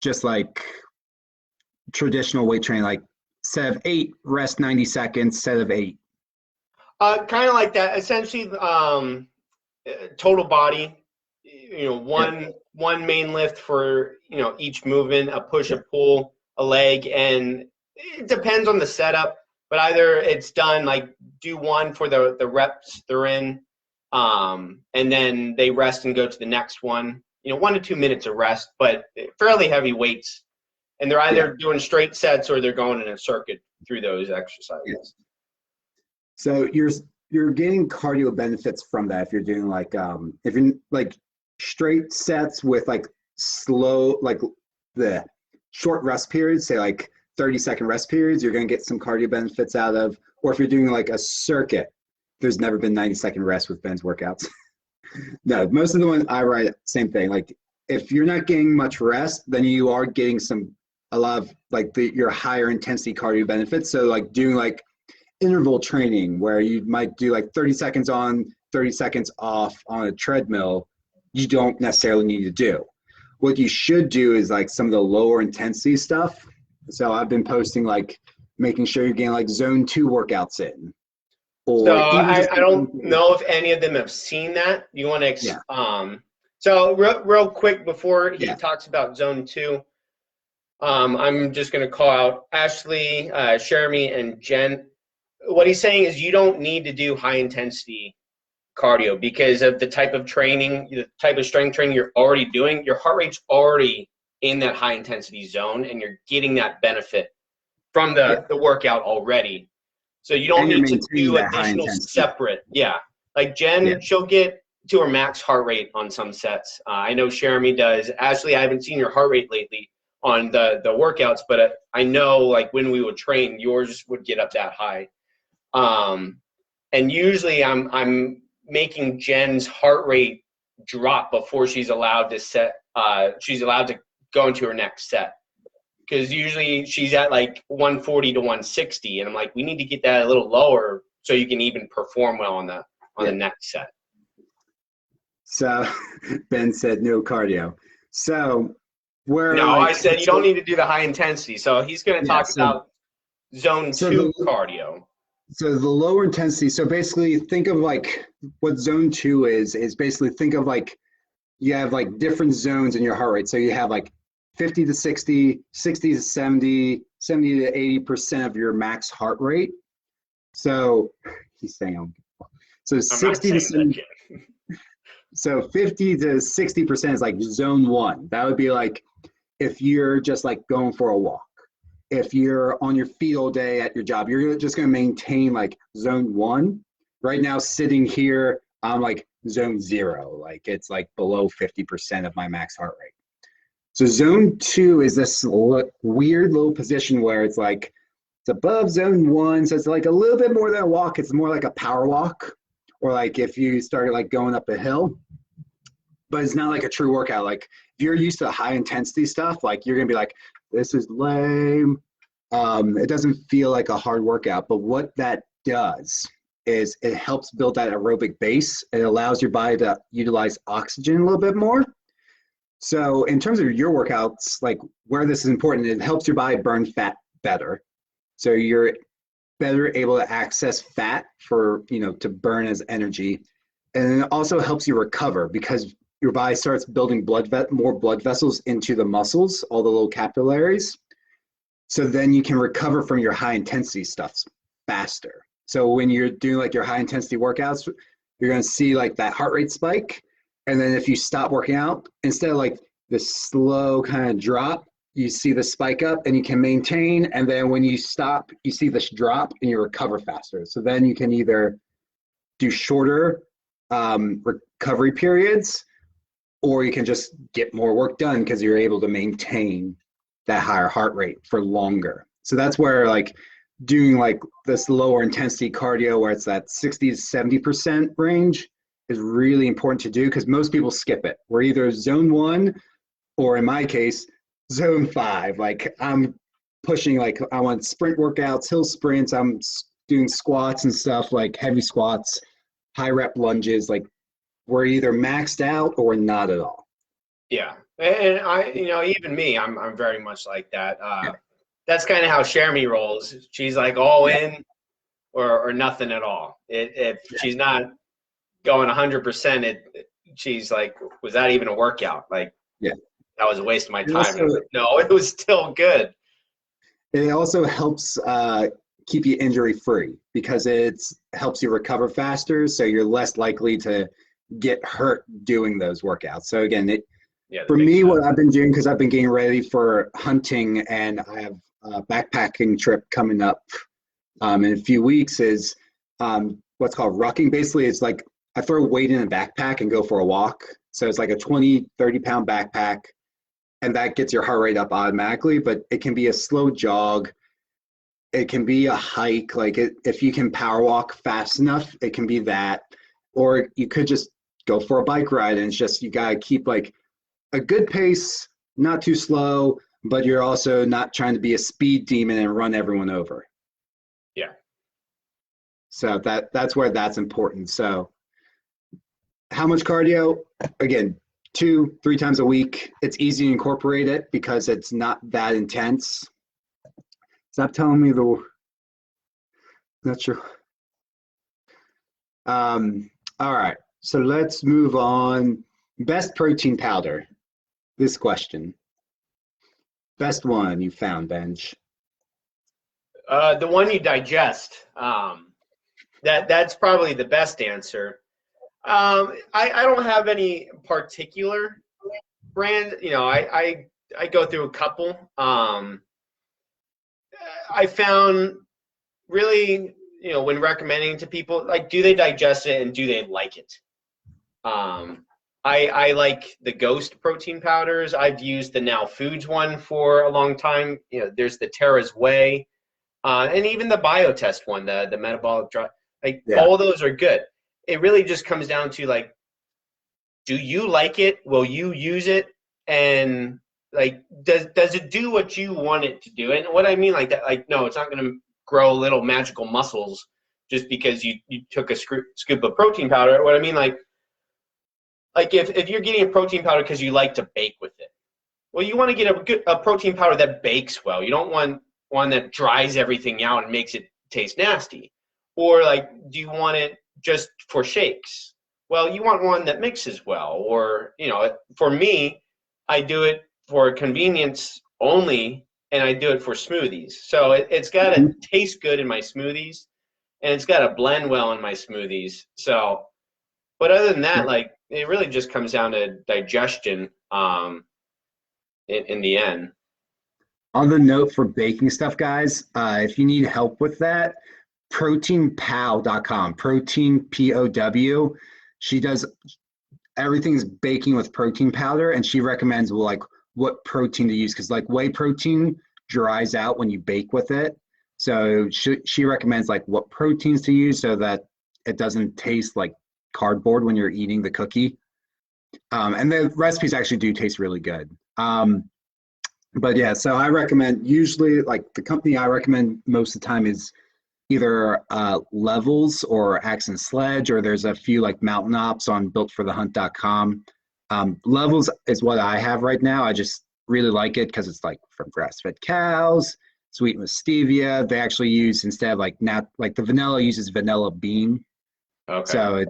just like traditional weight training, like set of 8, rest 90 seconds, set of 8? Kind of like that. Essentially, total body. One main lift for each movement, a push, a pull, a leg, and it depends on the setup. But either it's done like do one for the reps they're in, and then they rest and go to the next one. 1 to 2 minutes of rest, but fairly heavy weights. And they're either doing straight sets or they're going in a circuit through those exercises. Yes. So you're getting cardio benefits from that if you're doing like if you're like straight sets with like slow, like the short rest periods, say like 30-second rest periods, you're going to get some cardio benefits out of. Or if you're doing like a circuit, there's never been 90-second rest with Ben's workouts. No, most of the ones I write, same thing. Like if you're not getting much rest, then you are getting a lot of like your higher intensity cardio benefits. So like doing like interval training where you might do like 30 seconds on, 30 seconds off on a treadmill, you don't necessarily need to do. What you should do is like some of the lower intensity stuff. So I've been posting like making sure you're getting like zone 2 workouts in. So Or even just I don't know if any of them have seen that. You want to yeah. So real quick before he Yeah. talks about zone 2, I'm just going to call out Ashley, Jeremy, and Jen. What he's saying is you don't need to do high intensity cardio because of the type of training, the type of strength training you're already doing. Your heart rate's already in that high intensity zone, and you're getting that benefit from the workout already. So you don't need to do additional separate. Yeah. Like Jen, she'll get to her max heart rate on some sets. I know Jeremy does. Ashley, I haven't seen your heart rate lately on the workouts, but I know like when we would train, yours would get up that high. And usually I'm making Jen's heart rate drop before she's allowed to she's allowed to go into her next set. Because usually she's at like 140 to 160, and I'm like, we need to get that a little lower so you can even perform well on the next set. So Ben said no cardio. So I said you don't need to do the high intensity. So he's going to talk about zone 2 cardio. So the lower intensity. So basically, think of like what zone 2 is basically think of like you have like different zones in your heart rate. So you have like 50 to 60, 60 to 70, 70 to 80% of your max heart rate. So he's saying, so 60 to 70, so 50 to 60% is like zone 1. That would be like if you're just like going for a walk. If you're on your feet all day at your job, you're just going to maintain like zone 1. Right now, sitting here, I'm like zone 0. Like it's like below 50% of my max heart rate. So zone 2 is this weird little position where it's like it's above zone 1, so it's like a little bit more than a walk. It's more like a power walk, or like if you started like going up a hill. But it's not like a true workout. Like if you're used to high intensity stuff, like you're gonna be like, this is lame. It doesn't feel like a hard workout. But what that does is it helps build that aerobic base. It allows your body to utilize oxygen a little bit more. So in terms of your workouts, like where this is important, it helps your body burn fat better. So you're better able to access fat for, to burn as energy. And it also helps you recover because your body starts building more blood vessels into the muscles, all the little capillaries. So then you can recover from your high intensity stuff faster. So when you're doing like your high intensity workouts, you're going to see like that heart rate spike. And then if you stop working out, instead of like the slow kind of drop, you see the spike up and you can maintain. And then when you stop, you see this drop and you recover faster. So then you can either do shorter recovery periods, or you can just get more work done because you're able to maintain that higher heart rate for longer. So that's where like doing like this lower intensity cardio where it's that 60 to 70% range is really important to do because most people skip it. We're either zone 1 or in my case, zone 5. Like I'm pushing, like I want sprint workouts, hill sprints. I'm doing squats and stuff like heavy squats, high rep lunges. Like we're either maxed out or not at all. Yeah. And I, even me, I'm very much like that. That's kind of how Jeremy rolls. She's like all in or nothing at all. If she's not going 100%, she's like, was that even a workout? Like, that was a waste of my time. Also, no, it was still good. It also helps keep you injury free because it helps you recover faster. So you're less likely to get hurt doing those workouts. So again, for me, what I've been doing, because I've been getting ready for hunting and I have a backpacking trip coming up in a few weeks, is what's called rucking. Basically, it's like I throw weight in a backpack and go for a walk. So it's like a 20, 30-pound backpack, and that gets your heart rate up automatically. But it can be a slow jog. It can be a hike. Like if you can power walk fast enough, it can be that. Or you could just go for a bike ride, and it's just you got to keep like a good pace, not too slow, but you're also not trying to be a speed demon and run everyone over. Yeah. So that's where that's important. So how much cardio? Again, 2-3 times a week. It's easy to incorporate it because it's not that intense. Stop telling me not sure. All right, so let's move on. Best protein powder. This question. Best one you found, Benj. The one you digest. That's probably the best answer. I don't have any particular brand. I go through a couple. I found really, when recommending to people, like, do they digest it and do they like it? I like the Ghost protein powders. I've used the Now Foods one for a long time. There's the Terra's Way, and even the Biotest one, the metabolic drug. Like, all those are good. It really just comes down to, like, do you like it? Will you use it? And, like, does it do what you want it to do? And what I mean like that, like, no, it's not going to grow little magical muscles just because you took a scoop of protein powder. What I mean, like if you're getting a protein powder because you like to bake with it, well, you want to get a protein powder that bakes well. You don't want one that dries everything out and makes it taste nasty. Or, like, do you want it just for shakes? Well, you want one that mixes well. Or, for me, I do it for convenience only, and I do it for smoothies. So it's got to taste good in my smoothies, and it's got to blend well in my smoothies. So, but other than that, like, it really just comes down to digestion in the end. On the note for baking stuff, guys, if you need help with that, proteinpow.com, protein POW. She does everything's baking with protein powder, and she recommends what protein to use, because like whey protein dries out when you bake with it. So she recommends like what proteins to use so that it doesn't taste like cardboard when you're eating the cookie. And the recipes actually do taste really good. But yeah, so I recommend, usually, like, the company I recommend most of the time is either Levels or Axe and Sledge, or there's a few like Mountain Ops on builtforthehunt.com. Levels is what I have right now. I just really like it because it's like from grass-fed cows, sweetened with stevia. They actually use, instead of like the vanilla, uses vanilla bean. Okay. So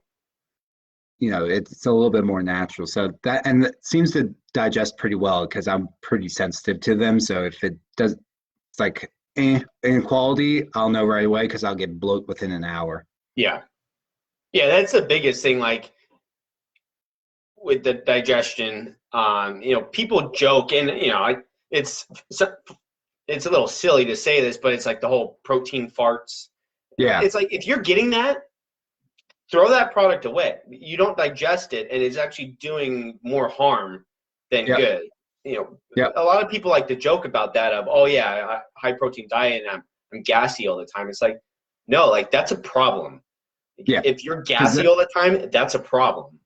it's a little bit more natural. So that, and it seems to digest pretty well because I'm pretty sensitive to them. So if it does, it's like in quality, I'll know right away because I'll get bloat within an hour. Yeah, that's the biggest thing. Like, with the digestion, people joke, and it's a little silly to say this, but it's like the whole protein farts. Yeah. It's like, if you're getting that, throw that product away. You don't digest it, and it's actually doing more harm than good. A lot of people like to joke about that of, oh yeah, high protein diet and I'm gassy all the time. It's like, no, like, that's a problem. Yeah. If you're gassy all the time, that's a problem.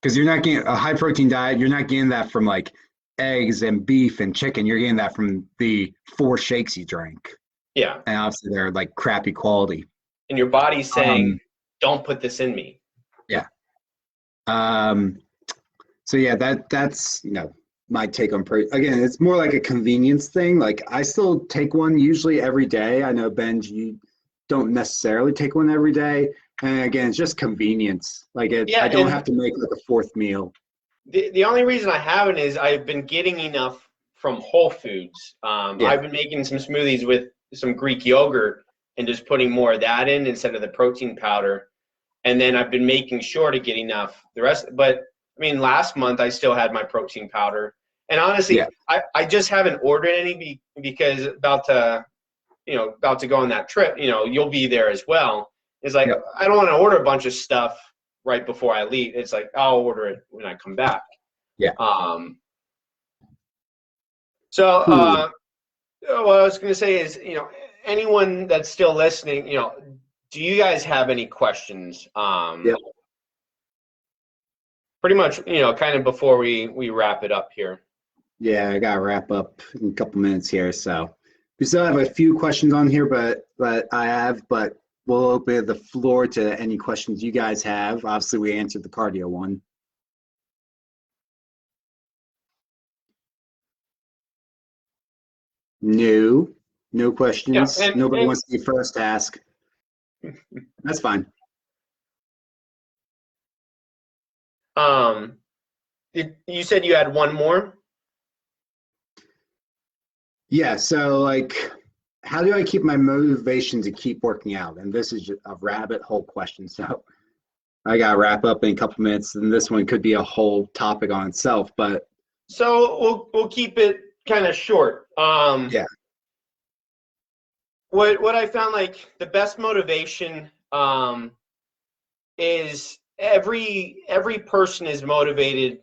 Because you're not getting a high protein diet, you're not getting that from like eggs and beef and chicken. You're getting that from the 4 shakes you drank. Yeah. And obviously they're like crappy quality. And your body's saying, don't put this in me. Yeah. So yeah, that's my take on again, it's more like a convenience thing. Like, I still take one usually every day. I know, Benj, you don't necessarily take one every day. And again, it's just convenience. Like, I don't have to make like a 4th meal. The only reason I haven't is I've been getting enough from Whole Foods. I've been making some smoothies with some Greek yogurt and just putting more of that in instead of the protein powder. And then I've been making sure to get enough the rest. But I mean, last month I still had my protein powder. And honestly, I just haven't ordered any because about to go on that trip, you'll be there as well. It's like, I don't want to order a bunch of stuff right before I leave. It's like, I'll order it when I come back. Yeah. So what I was going to say is, anyone that's still listening, do you guys have any questions? Pretty much, kind of before we wrap it up here. Yeah, I got to wrap up in a couple minutes here. So we still have a few questions on here, but we'll open the floor to any questions you guys have. Obviously, we answered the cardio one. No Yeah, questions. Nobody and wants to be first to ask. That's fine. um, you said you had one more. Yeah, so like, how do I keep my motivation to keep working out? And this is a rabbit hole question. So I got to wrap up in a couple minutes, and this one could be a whole topic on itself. But So we'll keep it kind of short. yeah, What I found, like, the best motivation is every person is motivated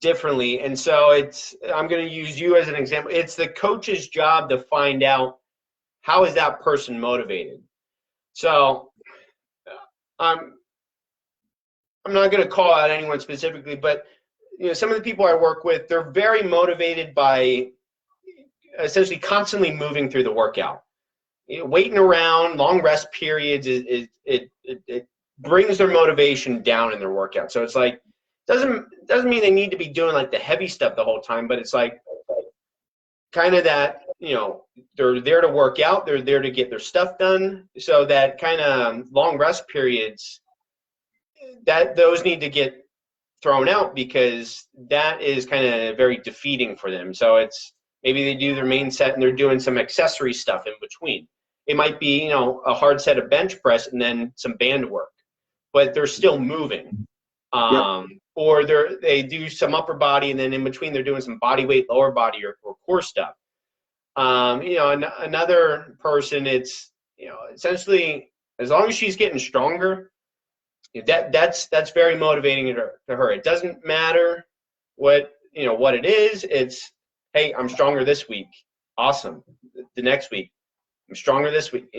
differently, and so I'm going to use you as an example. It's the coach's job to find out how is that person motivated. So I'm I'm not going to call out anyone specifically, but some of the people I work with, they're very motivated by essentially constantly moving through the workout. Waiting around, long rest periods, it brings their motivation down in their workout. So it's like, doesn't mean they need to be doing like the heavy stuff the whole time, but it's like kind of that, they're there to work out, they're there to get their stuff done. So that kind of long rest periods, that those need to get thrown out, because that is kind of very defeating for them. So it's maybe they do their main set and they're doing some accessory stuff in between. It might be, a hard set of bench press and then some band work, but they're still moving. yep, Or they do some upper body, and then in between they're doing some body weight, lower body, or core stuff. Another person, it's, essentially, as long as she's getting stronger, that's very motivating to her. It doesn't matter what it is. It's, hey, I'm stronger this week. Awesome. The next week, I'm stronger this week.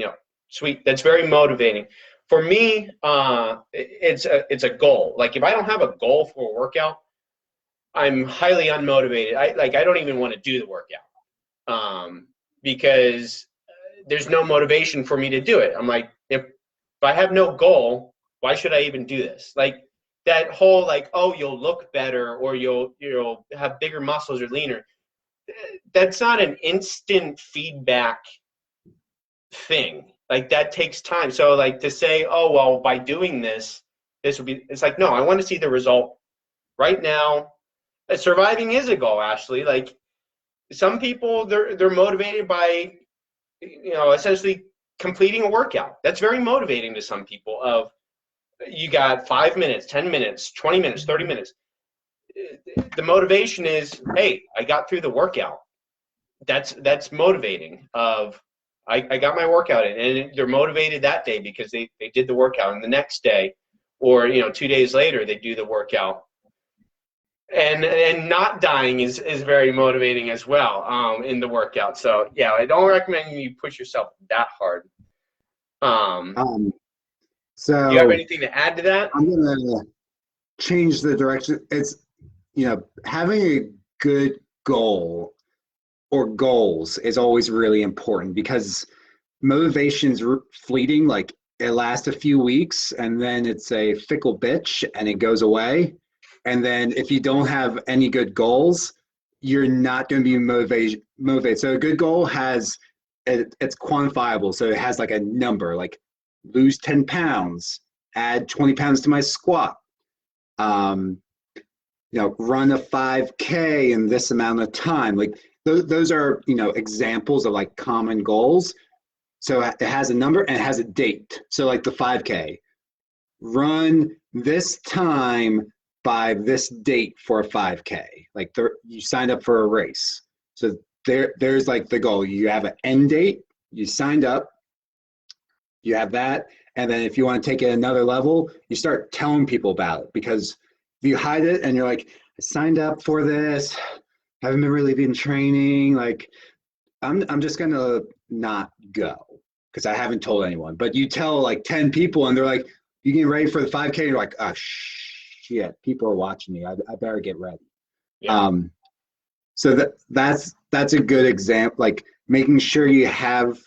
Sweet. That's very motivating. For me, it's a goal. Like, if I don't have a goal for a workout, I'm highly unmotivated. I don't even want to do the workout, because there's no motivation for me to do it. I'm like, if I have no goal, why should I even do this? Like, that whole, like, oh, you'll look better, or you'll have bigger muscles or leaner. That's not an instant feedback thing. Like, that takes time. So, like, to say, oh, well, by doing this will be, it's like, no, I want to see the result right now. Surviving is a goal, Ashley. Like, some people, they're motivated by, essentially completing a workout. That's very motivating to some people. Of, you got 5 minutes, 10 minutes, 20 minutes, 30 minutes. The motivation is, hey, I got through the workout. That's motivating. Of, I got my workout in, and they're motivated that day because they did the workout, and the next day, or 2 days later, they do the workout. And not dying is very motivating as well, in the workout. So yeah, I don't recommend you push yourself that hard. Do you have so anything to add to that? I'm gonna change the direction. It's, having a good goal or goals is always really important, because motivation's fleeting. Like, it lasts a few weeks and then it's a fickle bitch and it goes away. And then if you don't have any good goals, you're not going to be motivated. So a good goal it's quantifiable. So it has like a number, like lose 10 pounds, add 20 pounds to my squat, run a 5K in this amount of time. Like, those are, examples of like common goals. So it has a number and it has a date. So like the 5K, run this time by this date for a 5K. Like, you signed up for a race. So there's like the goal. You have an end date, you signed up, you have that. And then if you want to take it another level, you start telling people about it. Because if you hide it and you're like, I signed up for this, haven't really been training, like, I'm just gonna not go because I haven't told anyone. But you tell like 10 people and they're like, you getting ready for the 5K? And you're like, oh shit, people are watching me. I better get ready. Yeah. So that's a good example, like making sure you have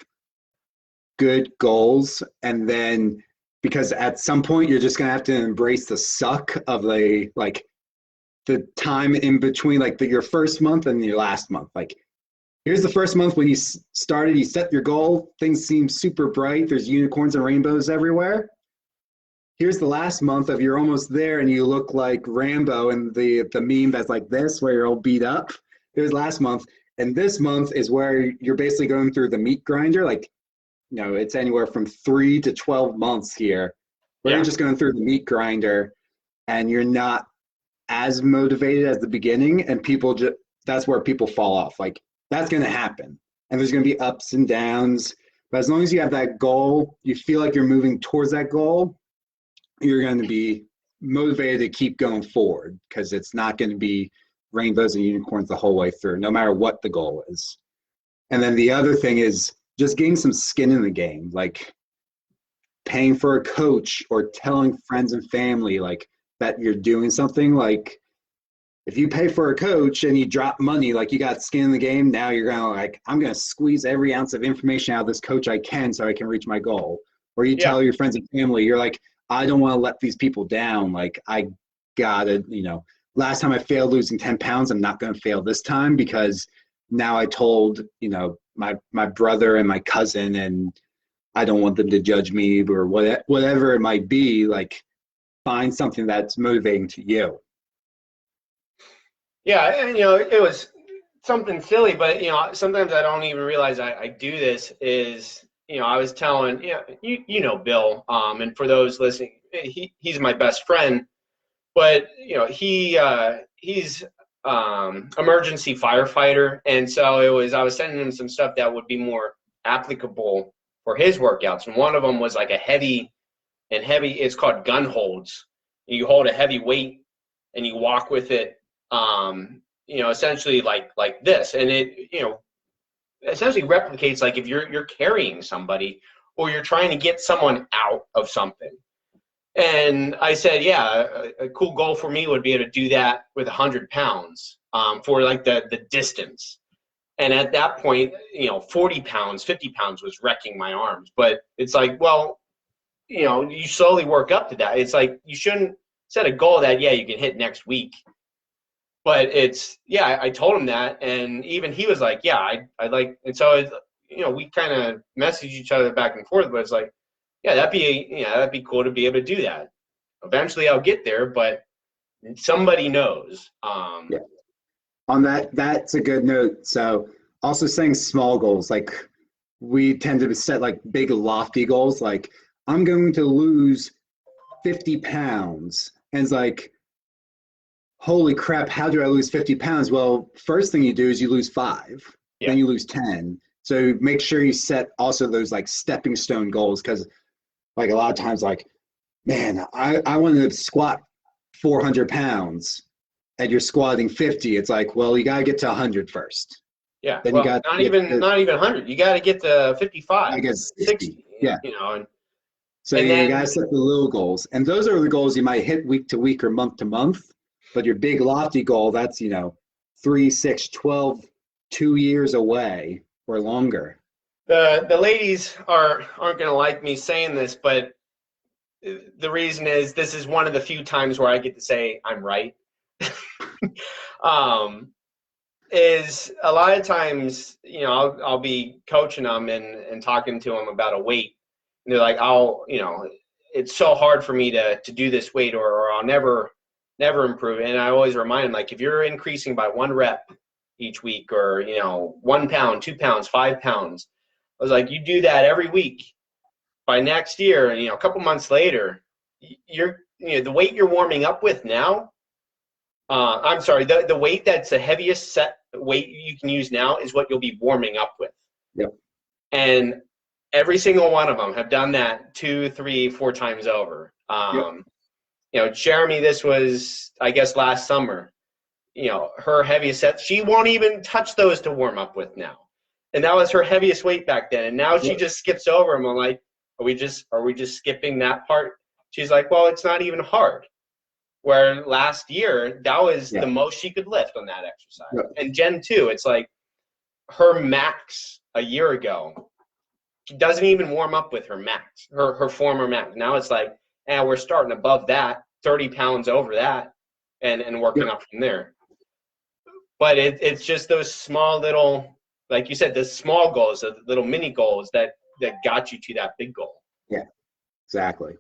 good goals. And then, because at some point you're just gonna have to embrace the suck of the time in between, like your first month and your last month. Like, Here's the first month when you started, you set your goal, things seem super bright, there's unicorns and rainbows everywhere. Here's the last month of you're almost there and you look like Rambo and the meme that's like this, where you're all beat up. Here's last month. And this month is where you're basically going through the meat grinder. Like, it's anywhere from 3 to 12 months here where you're just going through the meat grinder and you're not as motivated as the beginning, and that's where people fall off. Like, that's going to happen. And there's going to be ups and downs. But as long as you have that goal, you feel like you're moving towards that goal, you're going to be motivated to keep going forward, because it's not going to be rainbows and unicorns the whole way through, no matter what the goal is. And then the other thing is just getting some skin in the game, like paying for a coach or telling friends and family like that you're doing something. Like, if you pay for a coach and you drop money, like, you got skin in the game, now you're going to like, I'm going to squeeze every ounce of information out of this coach I can so I can reach my goal. Or you tell your friends and family, you're like, I don't want to let these people down. Like, I gotta, last time I failed losing 10 pounds, I'm not going to fail this time, because now I told, my brother and my cousin, and I don't want them to judge me, or whatever it might be. Like, find something that's motivating to you. Yeah, and it was something silly, but sometimes I don't even realize I do this. Is I was telling Bill, and for those listening, he's my best friend, but he's emergency firefighter, and so I was sending him some stuff that would be more applicable for his workouts, and one of them was like a heavy. It's called gun holds. You hold a heavy weight and you walk with it, essentially like this, and it essentially replicates like if you're carrying somebody or you're trying to get someone out of something. And I said, a cool goal for me would be able to do that with 100 pounds for like the distance. And at that point, 40 pounds, 50 pounds was wrecking my arms. But it's like, well, you slowly work up to that. It's like, you shouldn't set a goal that, you can hit next week. But I told him that, and even he was like, I like, and so, we kind of messaged each other back and forth, but it's like, that'd be cool to be able to do that. Eventually I'll get there, but somebody knows. On that's a good note. So also setting small goals, like, we tend to set like big lofty goals, like, I'm going to lose 50 pounds. And it's like, holy crap, how do I lose 50 pounds? Well, first thing you do is you lose 5, then you lose 10. So make sure you set also those like stepping stone goals, because like a lot of times, like, man, I want to squat 400 pounds and you're squatting 50. It's like, well, you got to get to 100 first. Yeah, then well, not even 100. You got to get to 55. I guess 60. Yeah. So you got to set the little goals. And those are the goals you might hit week to week or month to month. But your big lofty goal, that's, 3, 6, 12, 2 years away or longer. The ladies aren't going to like me saying this, but the reason is this is one of the few times where I get to say I'm right. Is a lot of times, I'll be coaching them and talking to them about a weight. And they're like, it's so hard for me to do this weight, or I'll never improve. And I always remind them, like, if you're increasing by 1 rep each week, or 1 pound, 2 pounds, 5 pounds, I was like, you do that every week. By next year, a couple months later, you're the weight you're warming up with now. I'm sorry, the weight that's the heaviest set weight you can use now is what you'll be warming up with. Yep. And every single one of them have done that 2, 3, 4 times over. Jeremy, this was, I guess, last summer. Her heaviest set, she won't even touch those to warm up with now. And that was her heaviest weight back then. And now she just skips over them. I'm like, are we just skipping that part? She's like, well, it's not even hard. Where last year, that was the most she could lift on that exercise. Yeah. And Jen too, it's like her max a year ago, she doesn't even warm up with her max, her former max. Now it's like, we're starting above that, 30 pounds over that, and working up from there. But it's just those small little like you said, the small goals, the little mini goals that got you to that big goal. Yeah, exactly.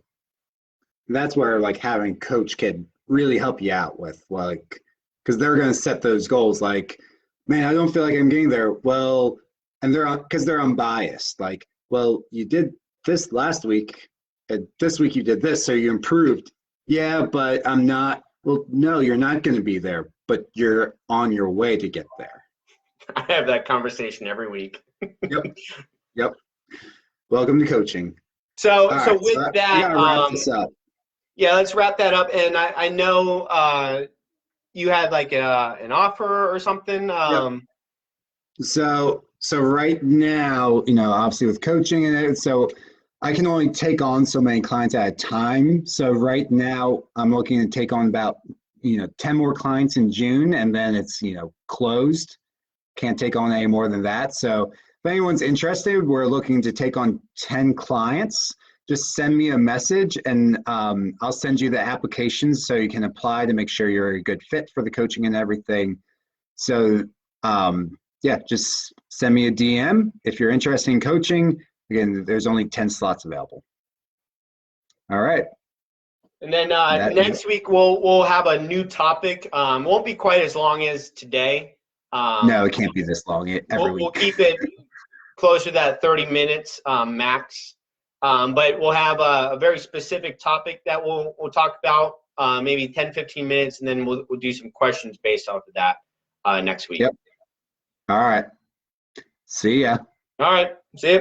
And that's where like having a coach can really help you out with, like, because they're going to set those goals. Like, man, I don't feel like I'm getting there. Well, and because they're unbiased. Like, well, you did this last week, and this week you did this, so you improved. Yeah, but I'm not. Well, no, you're not going to be there, but you're on your way to get there. I have that conversation every week. Yep. Yep. Welcome to coaching. So, All so right, with so that, we gotta wrap this up. yeah, let's wrap that up. And I know you had like an offer or something. Yep. So right now, obviously with coaching and it, so I can only take on so many clients at a time. So right now I'm looking to take on about, 10 more clients in June, and then it's, closed. Can't take on any more than that. So if anyone's interested, we're looking to take on 10 clients. Just send me a message, and I'll send you the applications so you can apply to make sure you're a good fit for the coaching and everything. So yeah, just send me a DM if you're interested in coaching. Again, there's only 10 slots available. All right. And then next week we'll have a new topic. Won't be quite as long as today. No, it can't be this long every week. We'll keep it closer to that 30 minutes max. But we'll have a very specific topic that we'll talk about, maybe 10, 15 minutes, and then we'll do some questions based off of that next week. Yep. All right. See ya. All right. See ya.